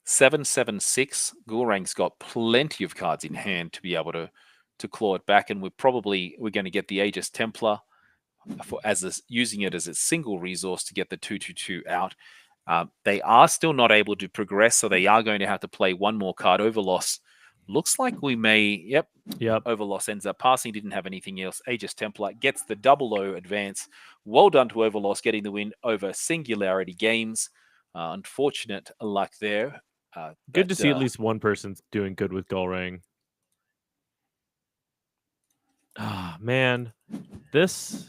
776. Gulrang's got plenty of cards in hand to be able to claw it back, and we're going to get the Aegis Templar for using it as a single resource to get the 2/2/2 out. They are still not able to progress, so they are going to have to play one more card. Overloss looks like we may. Yep, Yep. Overloss ends up passing, didn't have anything else. Aegis Templar gets the double O advance. Well done to Overloss getting the win over Singularity Games. Unfortunate luck there. Good to But see at least one person's doing good with Goalrang. Ah, man. This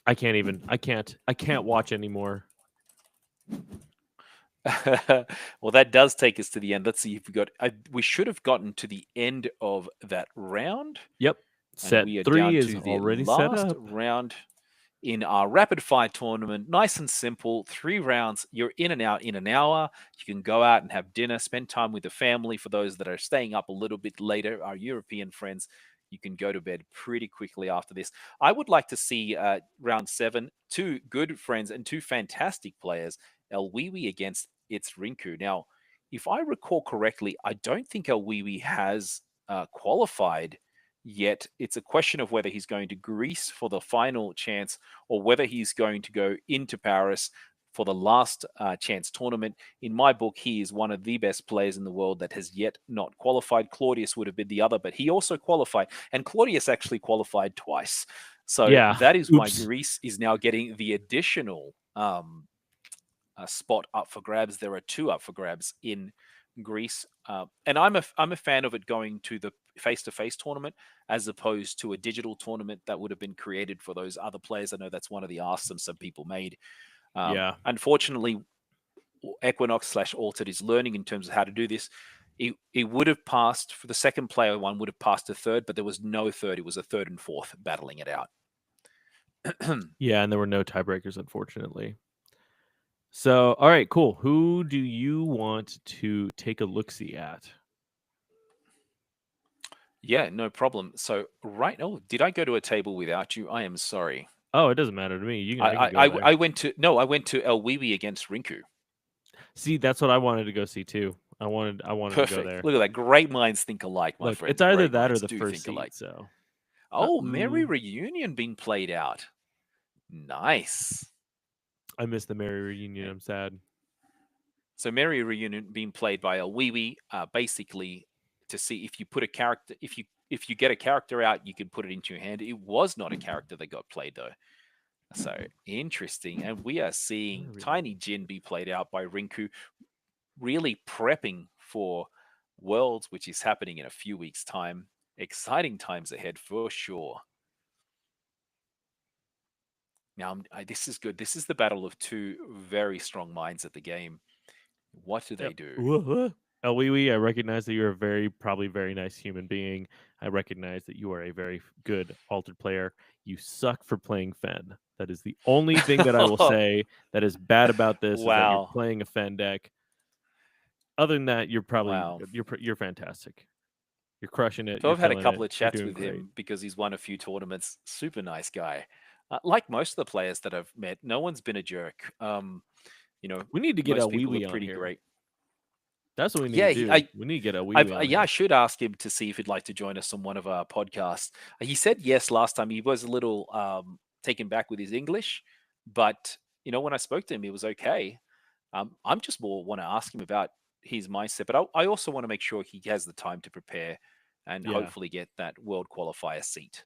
I can't even. I can't watch anymore. well, that does take us to the end. Let's see if we got. We should have gotten to the end of that round, Yep. and Set we are 3 down is to the already set last up. round in our rapid fire tournament. Nice and simple. 3 rounds. You're in and out in an hour. You can go out and have dinner, spend time with the family. For those that are staying up a little bit later, our European friends, you can go to bed pretty quickly after this. I would like to see round 7, 2 good friends and 2 fantastic players, Elwiwi against its Rinku. Now, if I recall correctly, I don't think Elwiwi has qualified yet. It's a question of whether he's going to Greece for the final chance or whether he's going to go into Paris for the last chance tournament. In my book, he is one of the best players in the world that has yet not qualified. Claudius would have been the other, but he also qualified, and Claudius actually qualified twice. So Yeah. that is why Oops. Greece is now getting the additional spot up for grabs. There are 2 up for grabs in Greece, and I'm a fan of it going to the face-to-face tournament as opposed to a digital tournament that would have been created for those other players. I know that's one of the asks some people made. Yeah. Unfortunately, Equinox / Altered is learning in terms of how to do this. It would have passed for the second player one would have passed a third, but there was no third. It was a third and fourth battling it out. Yeah, and there were no tiebreakers, unfortunately. So, all right, cool. Who do you want to take a look-see at? Yeah, no problem. So right, oh, did I go to a table without you? I am sorry. Oh, it doesn't matter to me. I I can I go I, there. I went to no, I went to El Wiwi against Rinku. See, that's what I wanted to go see too. I wanted to go Perfect. there. Look at that. Great minds think alike, my Look, friend. it's either Great that or minds the do first think seed. alike. So, Oh, Merry ooh, Reunion being played out. Nice. I missed the Merry reunion. And I'm sad. so Merry Reunion being played by a Wiwi, basically to see if you put a character, if you get a character out, you can put it into your hand. It was not a character that got played though. So interesting. And we are seeing Where are we Tiny Jin be played out by Rinku, really prepping for Worlds, which is happening in a few weeks' time. Exciting times ahead for sure. Now, this is good. This is the battle of 2 very strong minds at the game. What do they Yep. do? Elwiwi, I recognize that you're a probably very nice human being. I recognize that you are a very good altered player. You suck for playing Fen. That is the only thing that I will say that is bad about this is that you're Wow. playing a Fen deck. Other than that, Wow. you're fantastic. You're crushing it. So You're I've had a killing it. couple of You're chats doing with great. him because he's won a few tournaments. Super nice guy. Like most of the players that I've met, no one's been a jerk. We need to get Most people are Elwiwi on pretty here. great. That's what we need to Yeah, do. We need to get Elwiwi on Yeah, I here. should ask him to see if he'd like to join us on one of our podcasts. He said yes last time. He was a little taken back with his English, but when I spoke to him, he was okay. I'm just more want to ask him about his mindset, but I also want to make sure he has the time to prepare and Yeah. hopefully get that world qualifier seat.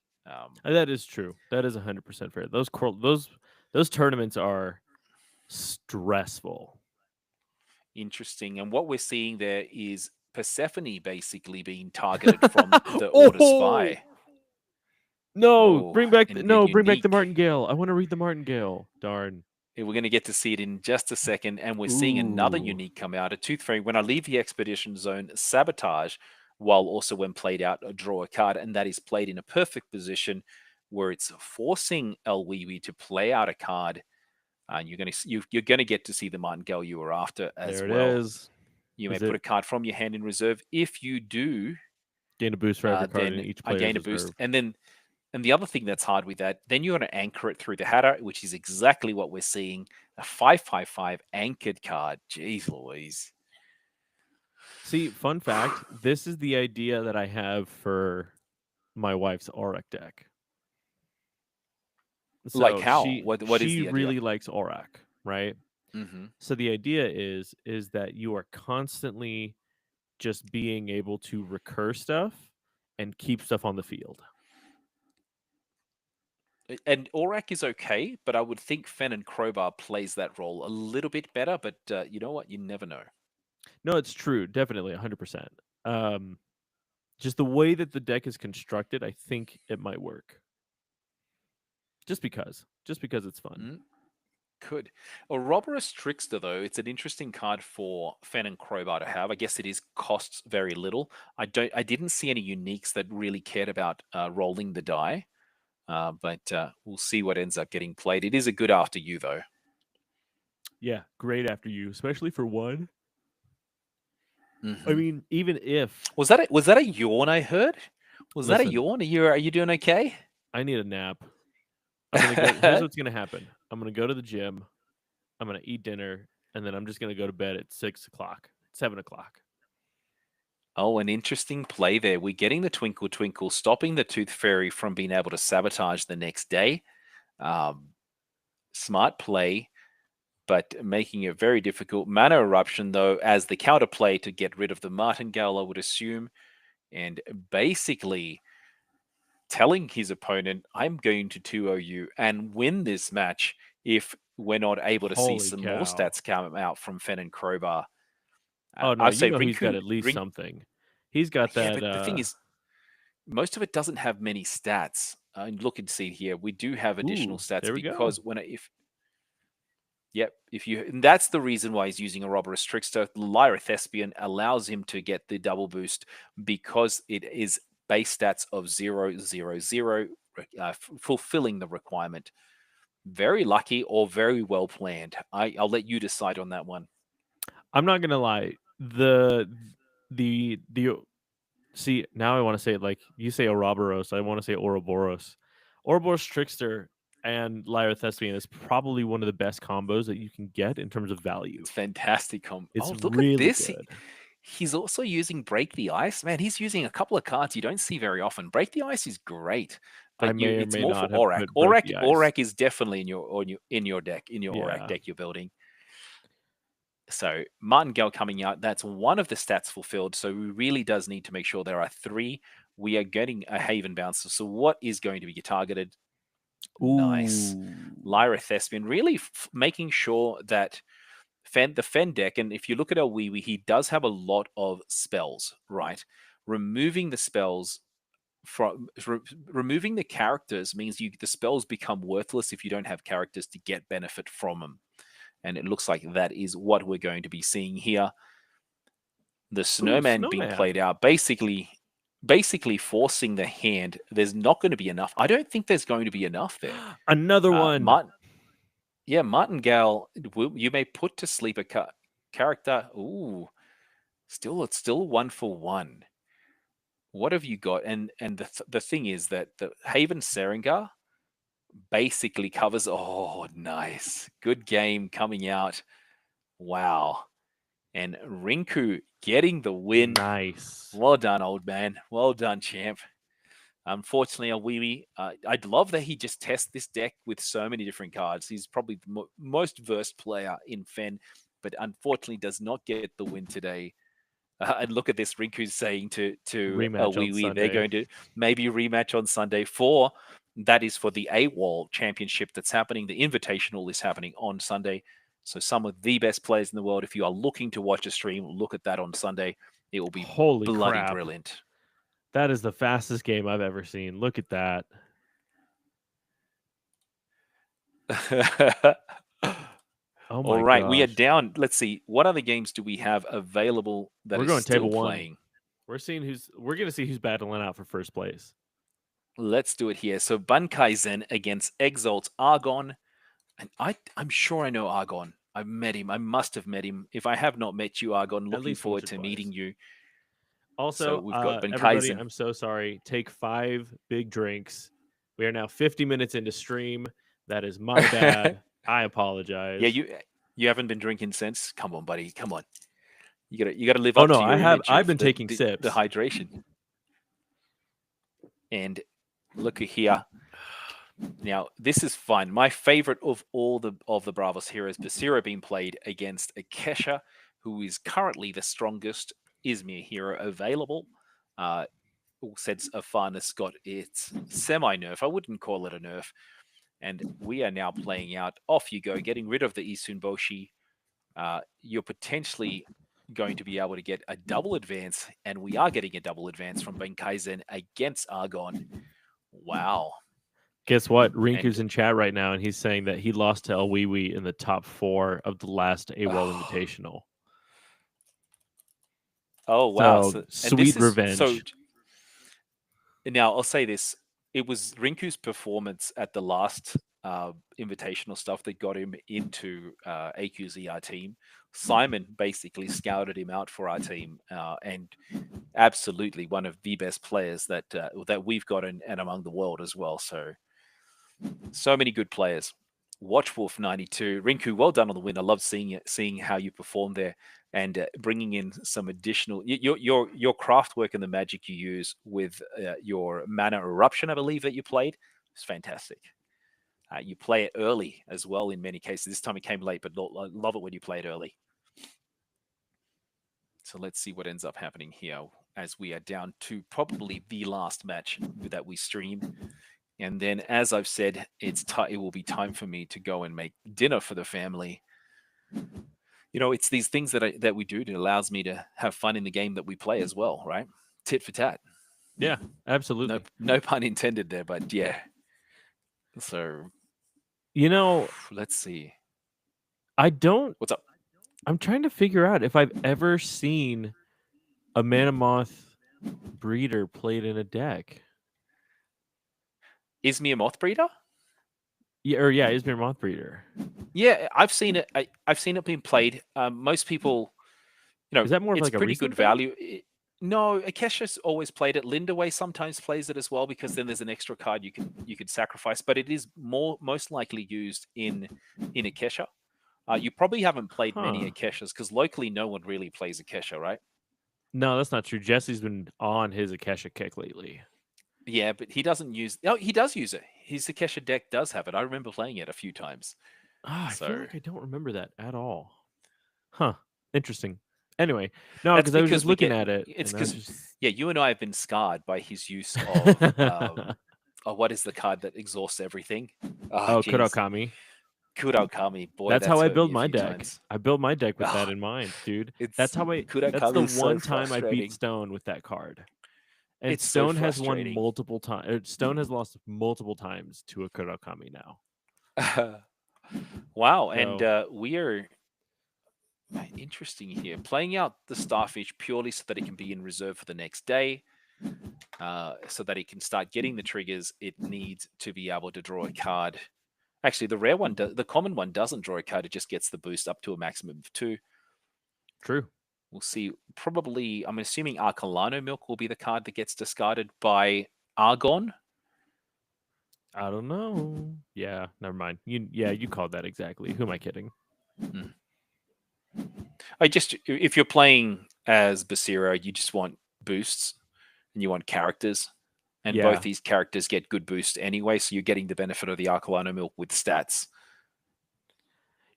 That is true. That is 100% fair. Those tournaments are stressful. Interesting. And what we're seeing there is Persephone basically being targeted from the Order Oh Spy. no! Oh, and the Bring back the unique. Martingale. I want to read the Martingale. Darn. We're going to get to see it in just a second. And we're seeing another Ooh, unique come out, a Tooth Fairy. When I leave the expedition zone, Sabotage, while also when played out, draw a card. And that is played in a perfect position where it's forcing Elwiwi to play out a card. And you're going to get to see the Martingale you were after as there it well. is. You may Is put it a card from your hand in reserve. If you do, gain a boost for every card in then each I player's gain a boost. reserve? And the other thing that's hard with that, then you're going to anchor it through the Hatter, which is exactly what we're seeing. A 5/5/5 anchored card. Jeez Louise. See, fun fact: this is the idea that I have for my wife's Aurak deck. Like So how? she What is she the idea? really likes Aurak, right? Hmm. So the idea is that you are constantly just being able to recur stuff and keep stuff on the field. And Aurak is okay, but I would think Fen and Crowbar plays that role a little bit better. But you know what? You never know. No, it's true, definitely 100%. Um, just the way that the deck is constructed, I think it might work. Just because it's fun. Mm, could. Ouroboros Trickster, though, it's an interesting card for Fen and Crowbar to have. I guess it is costs very little. I didn't see any uniques that really cared about rolling the die. But we'll see what ends up getting played. It is a good after you, though. Yeah, great after you, especially for one. I Hmm. mean, even if Was that a yawn I heard? Was that a listen, yawn? Are you doing okay? I need a nap. I'm gonna go. Here's what's gonna happen. I'm gonna go to the gym. I'm gonna eat dinner, and then I'm just gonna go to bed at 6 o'clock, 7 o'clock. Oh, an interesting play there. We're getting the Twinkle Twinkle, stopping the Tooth Fairy from being able to sabotage the next day. Um, Smart play, but making it very difficult. Mana Eruption, though, as the counterplay to get rid of the Martingale, I would assume. And basically telling his opponent, I'm going to 2-0 you and win this match if we're not able to see Holy some more cow! stats come out from Fen and Crowbar. Oh no, I you say know he's got at least Rink. something. He's got Yeah, that. but the thing is, most of it doesn't have many stats. And look and see here, we do have additional Ooh, stats there we go. because if yep, if you and that's the reason why he's using a Ouroboros Trickster. Lyra Thespian allows him to get the double boost because it is base stats of 0, 0, 0, fulfilling the requirement. Very lucky or very well planned. I'll let you decide on that one. I'm not gonna lie. The see now I want to say it like you say Ouroboros. I want to say Ouroboros. Ouroboros Trickster and Lyra Thespian is probably one of the best combos that you can get in terms of value. It's fantastic. It's Oh, look at really this. good. He's also using Break the Ice. Man, he's using a couple of cards you don't see very often. Break the Ice is great, I but may or it's may more for not have Aurak. put break the ice. Aurak is definitely in your deck, in your Aurak Yeah. deck you're building. So Martingale coming out, that's one of the stats fulfilled. So we really does need to make sure there are three. We are getting a Haven bouncer. So what is going to be targeted? Nice. Ooh. Lyra Thespian, really making sure that the Fen deck, and if you look at our Wee Wee, he does have a lot of spells, right? Removing the spells from removing the characters means the spells become worthless if you don't have characters to get benefit from them. And it looks like that is what we're going to be seeing here. The Ooh, snowman being played snowman. out, basically forcing the hand. There's not going to be enough. I don't think there's going to be enough there. Another one. Martin, yeah, Martingale, you may put to sleep a character. Ooh, it's still 1 for 1. What have you got? And the thing is that the Haven Seringar basically covers. Oh, nice, good game coming out. Wow, and Rinku getting the win. Nice. Well done, old man. Well done, champ. Unfortunately, a Wee I'd love that he just tests this deck with so many different cards. He's probably the most versed player in Fen, but unfortunately does not get the win today. And look at this, Rinku's saying to a Rematch on Wee they're Sunday. going to maybe rematch on Sunday for that is for the AWOL championship that's happening. The Invitational is happening on Sunday. So some of the best players in the world. If you are looking to watch a stream, look at that on Sunday. It will be Holy bloody crap. brilliant. That is the fastest game I've ever seen. Look at that. Oh All my right, we are gosh. down. Let's see. What other games do we have available that We're is going still table one. playing? We're gonna see who's battling out for first place. Let's do it here. So Bankai Zen against Exalt Argon. And I'm sure I know Argon. I've met him. I must have met him. If I have not met you, Argon, At looking least once forward or to meeting twice. you. So Also, we've got everybody, Benkaizen. I'm so sorry. Take 5 big drinks. We are now 50 minutes into stream. That is my bad. I Yeah, apologize. you haven't been drinking since. Come on, buddy. Come on. You gotta live Oh up no, to I your have. image I've of been taking the sips. hydration. And look at here. Now, this is fun. My favorite of all the Bravos heroes, Basira, being played against Akesha, who is currently the strongest Izmir hero available. All sets of Farnus got its semi nerf. I wouldn't call it a nerf. And we are now playing out. Off you go, getting rid of the Isun Boshi. You're potentially going to be able to get a double advance, and we are getting a double advance from Benkaizen against Argon. Wow. Guess what? And Rinku's in chat right now, and he's saying that he lost to Elwiwi in the top 4 of the last AWOL oh, Invitational. oh wow. So So and this sweet is so revenge. now I'll say this. It was Rinku's performance at the last invitational stuff that got him into AQZ, our team. Simon basically scouted him out for our team, and absolutely one of the best players that we've got and among the world as well. So many good players. Watchwolf 92, Rinku, well done on the win. I love seeing it, seeing how you perform there, and bringing in some additional your craft work and the magic you use with your mana eruption. I believe that you played is fantastic. You play it early as well in many cases. This time it came late, but love it when you play it early. So let's see what ends up happening here as we are down to probably the last match that we stream. And then, as I've said, it will be time for me to go and make dinner for the family. You know, it's these things that we do that allows me to have fun in the game that we play as well, right? Tit for tat. Yeah, No, absolutely. no pun intended there, but yeah. So You know, let's see. I don't. What's up? I'm trying to figure out if I've ever seen a Manamoth breeder played in a deck. Izmir Moth Breeder? Yeah, Izmir Moth breeder. Yeah, I've seen it. I've seen it being played. Most people, Is that more of it's like a pretty good recent thing? value. No, Akesha's always played it. Lindaway sometimes plays it as well because then there's an extra card you could sacrifice. But it is most likely used in Akesha. You probably haven't played many Huh. Akeshas because locally no one really plays Akesha, right? No, that's not true. Jesse's been on his Akesha kick lately. Yeah, but he doesn't use. Oh, he does use it. His Akesha deck does have it. I remember playing it a few times. I feel So like I don't remember that at all. Huh. Interesting. Anyway, no, that's because I was just because we looking get. at it, It's and I because just. yeah, you and I have been scarred by his use of. Oh, what is the card that exhausts everything? Ah, oh, Oh, jeez. Kurakami. Kurakami. Boy, That's how that's I hurt build me a my few deck. times. I build my deck with that Oh, in mind, dude. That's it's how I. That's the Kurakami is so one time I beat frustrating. Stone with that card. And It's so Stone has won frustrating. multiple times. Stone has lost multiple times to a Kurakami now. Wow, and So we are interesting here. Playing out the Starfish purely so that it can be in reserve for the next day, so that it can start getting the triggers. It needs to be able to draw a card. Actually, the rare one, the common one doesn't draw a card. It just gets the boost up to a maximum of 2. true. We'll see. Probably, I'm assuming Arcolano Milk will be the card that gets discarded by Argon. I don't know. Yeah, never mind. You called that exactly. Who am I kidding? Hmm. If you're playing as Basira, you just want boosts and you want characters. And both Yeah. these characters get good boost anyway, so you're getting the benefit of the Arcolano Milk with stats.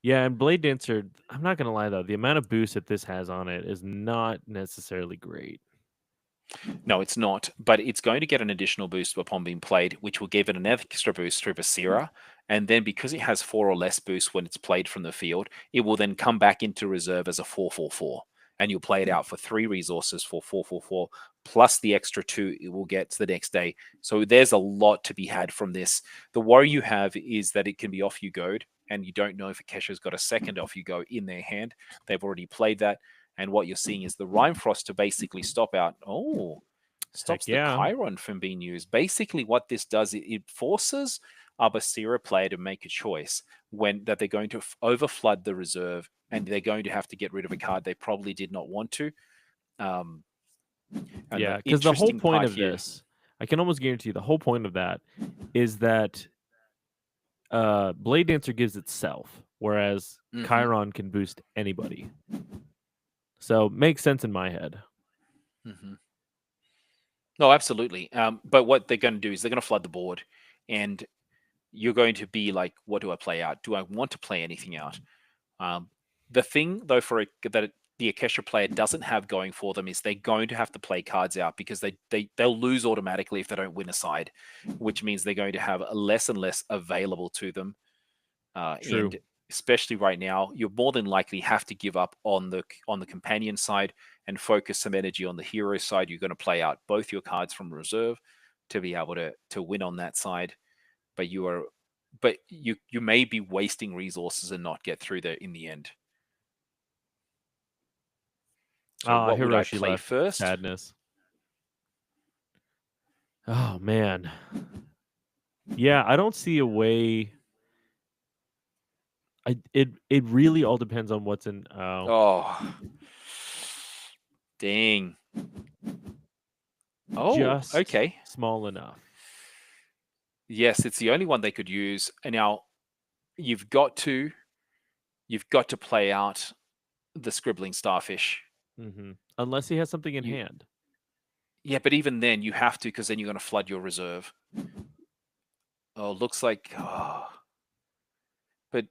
Yeah, and Blade Dancer, I'm not gonna lie though, the amount of boost that this has on it is not necessarily great. No, it's not, but it's going to get an additional boost upon being played, which will give it an extra boost through Basira. And then because it has 4 or less boost when it's played from the field, it will then come back into reserve as a 4/4/4. And you'll play it out for 3 resources for 4/4/4, plus the extra 2 it will get the next day. So there's a lot to be had from this. The worry you have is that it can be off you go'd, and you don't know if Akesha's got a second off you go in their hand. They've already played that. And what you're seeing is the Rhyme Frost to basically stop out. Oh, Heck stops the yeah. Chiron from being used. Basically, what this does, it forces a Basira player to make a choice when that they're going to overflood the reserve and they're going to have to get rid of a card they probably did not want to. Um, and Yeah, the because the whole interesting point part of here, this, I can almost guarantee the whole point of that is that Blade Dancer gives itself, whereas mm-hmm, Chiron can boost anybody. So makes sense in my head. mm-hmm. No, absolutely. But what they're going to do is they're going to flood the board, and you're going to be like, what do I play out? Do I want to play anything out? Um, the thing though the Akesha player doesn't have going for them is they're going to have to play cards out because they'll lose automatically if they don't win a side, which means they're going to have less and less available to them. True. And especially right now, you'll more than likely have to give up on the companion side and focus some energy on the hero side. You're going to play out both your cards from reserve to be able to win on that side, but you may be wasting resources and not get through there in the end. So Ah, what would I Hiroshi play left. first? Sadness. Oh man. Yeah, I don't see a way. It really all depends on what's in. Oh, Oh, dang. Oh, just okay. small enough. Yes, it's the only one they could use. And now you've got to you've got to play out the scribbling starfish. Unless he has something in You hand. Yeah, but even then you have to because then you're going to flood your reserve. Oh, looks like but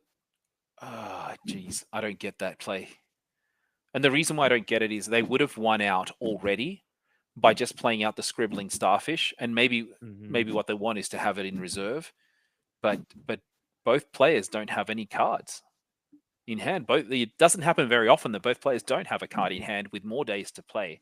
geez, I don't get that play. And the reason why I don't get it is they would have won out already by just playing out the scribbling starfish, and maybe what they want is to have it in reserve. But both players don't have any cards in hand. It doesn't happen very often that both players don't have a card in hand with more days to play.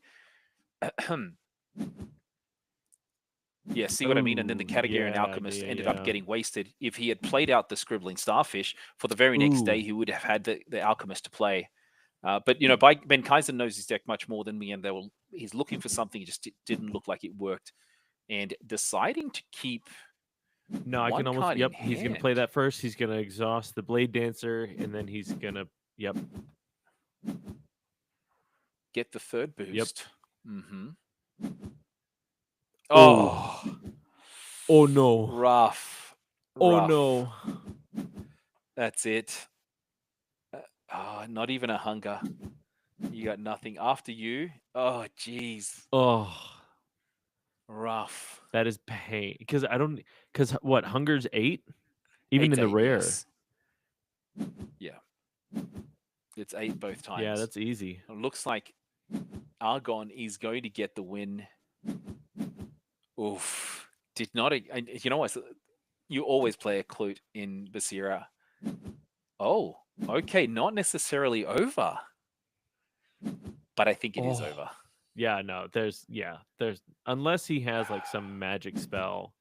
Yeah, see what I mean? And then the Oh, Katagarian yeah, Alchemist yeah, ended up yeah. getting wasted. If he had played out the Scribbling Starfish for the very next day, Ooh. he would have had the Alchemist to play. But Ben Kaiser knows his deck much more than me, and he's looking for something. It just didn't look like it worked, and deciding to keep No, I can one almost. card in Yep, he's gonna play hand. that first. He's gonna exhaust the Blade Dancer, and then he's gonna. Yep, Get the third yep. boost. Mm-hmm. Oh, Oh, oh no, rough, oh rough. no. That's it. Not even a hunger. You got nothing after you. Oh, jeez, Oh, rough. that is pain. Because I don't. Because what? Hunger's 8, even Eight's in the eight, rare. yes. Yeah, it's eight both Yeah, times. that's easy. It looks like Argon is going to get the win. Oof. Did not. You know what? You always play a Clute in Basira. Oh, okay. Not necessarily over, but I think it is Oh, over. yeah. No, there's unless he has like some magic spell.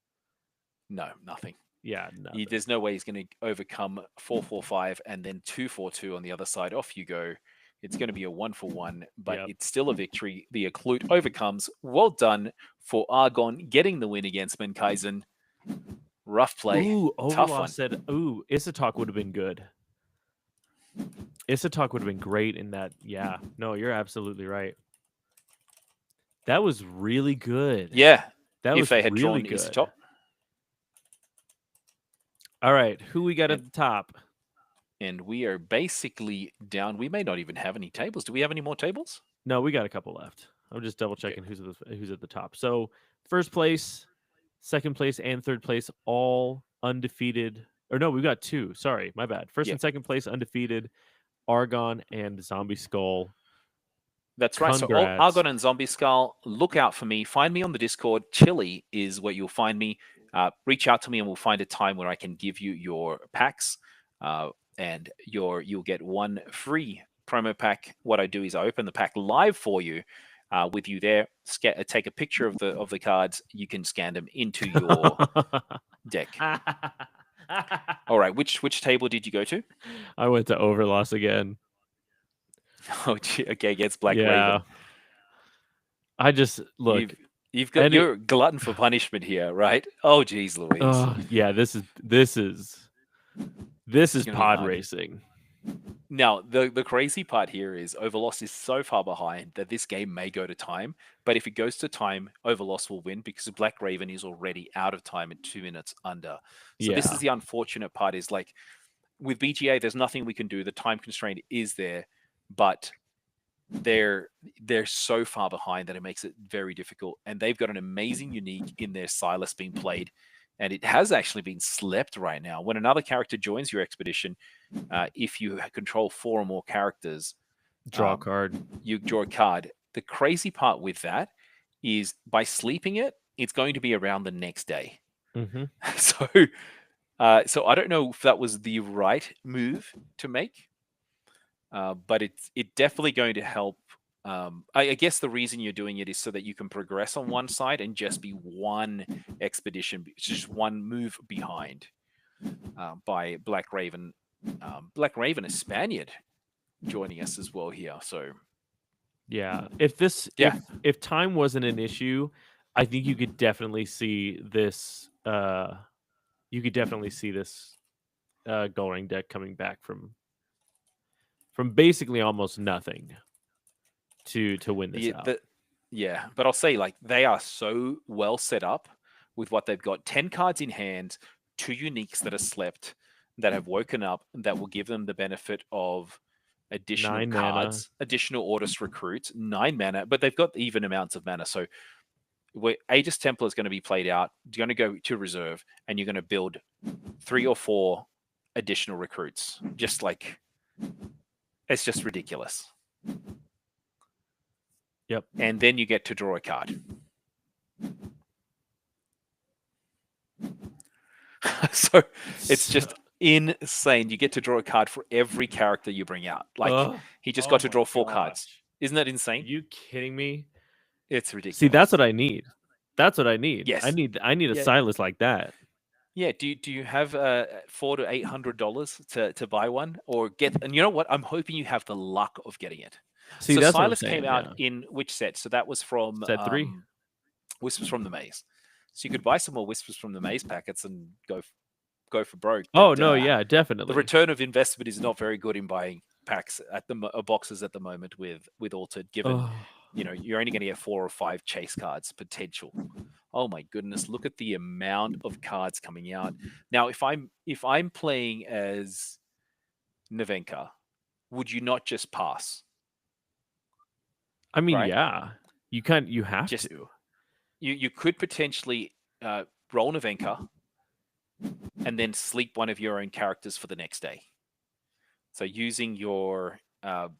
No, nothing. Yeah, nothing. There's no way he's going to overcome 4-4-5 and then 2-4-2 on the other side. Off you go. It's going to be a 1-for-1, but Yep. it's still a victory. The Occlute overcomes. Well done for Argon getting the win against Menkaisen. Rough play. Ooh, Tough Overloss one. said, "Ooh, Isatok would have been good. Isatok would have been great in that." Yeah, no, you're absolutely right. That was really good. Yeah, That if was they had really drawn good. Isotop. All right, who we got at And, the top? and we are basically down. We may not even have any tables. Do we have any more tables? No, we got a couple left. I'm just double Okay. checking who's at the top. So, first place, second place, and third place all undefeated. Or no, we've got 2. Sorry, my bad. First Yeah, and second place undefeated. Argon and Zombie Skull. that's right. So Congrats. Argon and Zombie Skull, look out for me. Find me on the Discord. Chili is where you'll find me. Reach out to me and we'll find a time where I can give you your packs. And you'll get one free promo pack. What I do is I open the pack live for you, with you there. Take a picture of the cards. You can scan them into your deck. All right. Which table did you go to? I went to Overloss again. Oh, okay. Against Black Yeah. Raven. I just look, You've got and it you're glutton for punishment here, right? Oh, geez, Louise. yeah, this This is is going to be pod hard. racing. Now, the crazy part here is Overloss is so far behind that this game may go to time. But if it goes to time, Overloss will win because Black Raven is already out of time at 2 minutes under. So this Yeah. is the unfortunate part. Is like with BGA, there's nothing we can do. The time constraint is there, but they're so far behind that it makes it very difficult. And they've got an amazing unique in their Silas being played. and it has actually been slept right now. When another character joins your expedition, if you control 4 or more characters, Draw a um, card. you draw a card. The crazy part with that is by sleeping it, it's going to be around the next day. Mm-hmm. So, so I don't know if that was the right move to make, but it definitely going to help. I guess the reason you're doing it is so that you can progress on one side and just be one expedition, just one move behind by Black Raven. Black Raven, a Spaniard, joining us as well here. So Yeah. If this yeah, if time wasn't an issue, I think you could definitely see this Goring deck coming back from basically almost nothing to win this out. the yeah, but I'll say like they are so well set up with what they've got. 10 cards in hand, 2 uniques that are slept, that have woken up, that will give them the benefit of additional 9 mana. cards, additional Orders Recruits, 9 mana, but they've got even amounts of mana. So where Aegis Templar is going to be played out, you're going to go to reserve, and you're going to build 3 or 4 additional recruits. Just like it's just ridiculous. Yep. And then you get to draw a card. So it's just insane. You get to draw a card for every character you bring out. Like he just got to draw 4 cards. Isn't that Are insane? you kidding me? It's See, that's ridiculous. what I need. That's what I need. Yes. I need a Yeah. Silas like that. Yeah. Do you have $400 to $800 to buy one or get? And you know what? I'm hoping you have the luck of getting it. See, So that's what I'm Silas came saying. out Yeah. in which set? So that was from Set 3. Whispers from the Maze. So you could buy some more Whispers from the Maze packets and go for broke. Oh But no, yeah, the definitely. return of investment is not very good in buying packs at the boxes at the moment with Altered, given you're only going to get 4 or 5 chase cards potential. Oh my goodness, look at the amount of cards coming out. Now if I'm playing as Nevenka, would you not just pass? I mean, Right? yeah. You have Just to. you could potentially roll Nevenka and then sleep one of your own characters for the next day. So using your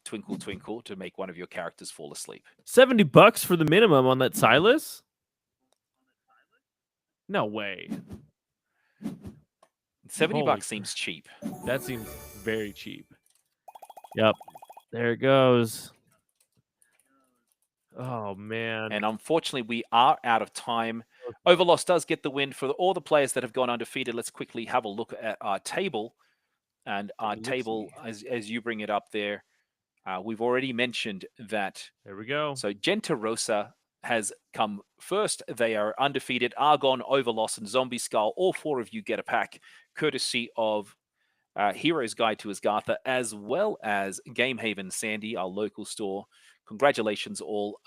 Twinkle Twinkle to make one of your characters fall asleep. $70 for the minimum on that Silas? No way. $70 seems cheap. That seems very cheap. Yep. There it goes. Oh man. And unfortunately, we are out of time. Overloss does get the win for all the players that have gone undefeated. Let's quickly have a look at our table. And our table, as you bring it up there, we've already mentioned that. There we go. So Genta Rosa has come first. They are undefeated. Argon, Overloss, and Zombie Skull. All 4 of you get a pack, courtesy of Hero's Guide to Asgartha, as well as Game Haven Sandy, our local store. Congratulations, all.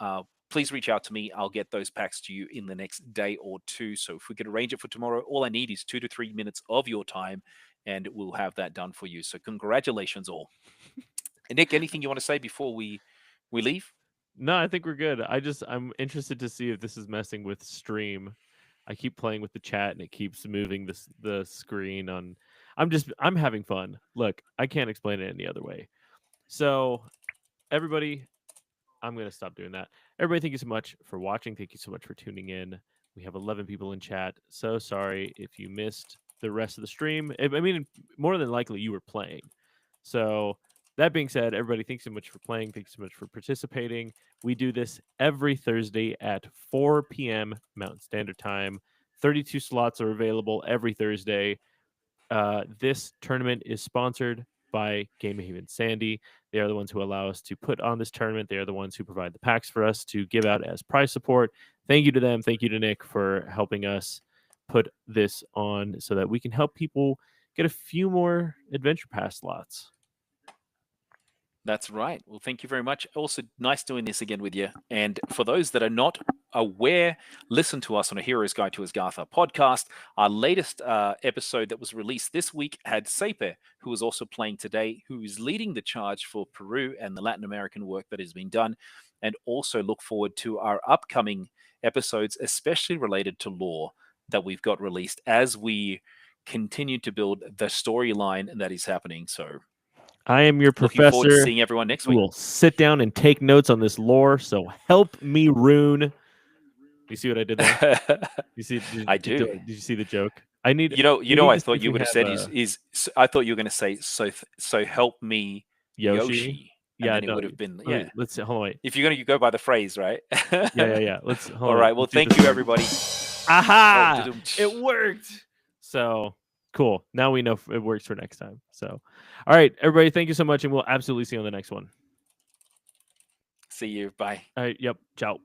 Please reach out to me. I'll get those packs to you in the next day or 2. So if we could arrange it for tomorrow, all I need is 2 to 3 minutes of your time, and we'll have that done for you. So congratulations, all. And Nick, anything you want to say before we leave? No, I think we're good. I'm interested to see if this is messing with stream. I keep playing with the chat and it keeps moving the screen on. I'm having fun. Look, I can't explain it any other way. So, everybody, I'm going to stop doing that. Everybody, thank you so much for watching. Thank you so much for tuning in. We have 11 people in chat. So sorry if you missed the rest of the stream. I mean, more than likely you were playing. So, that being said, everybody, thanks so much for playing. Thanks so much for participating. We do this every Thursday at 4 p.m. Mountain Standard Time. 32 slots are available every Thursday. This tournament is sponsored by Game Haven Sandy. They are the ones who allow us to put on this tournament. They are the ones who provide the packs for us to give out as prize support. Thank you to them. Thank you to Nick for helping us put this on so that we can help people get a few more Adventure Pass slots. That's right. Well, thank you very much. Also, nice doing this again with you. And for those that are not aware, listen to us on a Hero's Guide to Asgartha podcast. Our latest episode that was released this week had Sepe, who is also playing today, who is leading the charge for Peru and the Latin American work that has been done. And also look forward to our upcoming episodes, especially related to lore. that we've got released as we continue to build the storyline that is happening. So I am your looking forward to professor. seeing everyone next We week. will sit down and take notes on this lore. So help me, Rune. You see what I did there? You see? I do. Did you see the joke? I need. You We know, need I to see thought if you we would have have said I thought you were going to say so help me Yoshi. Yoshi, and Yeah. then it No. would have been Let's see. Hold on. Wait. If you're going to go by the phrase, right? Yeah. Let's hold All on. Wait. right. Well, Let's see if thank this you, works. everybody. Oh, Aha! It doo-doo. worked. So cool. Now we know if it works for next time. So, all right, everybody. Thank you so much, and we'll absolutely see you on the next one. See you. Bye. All right. Yep. Ciao.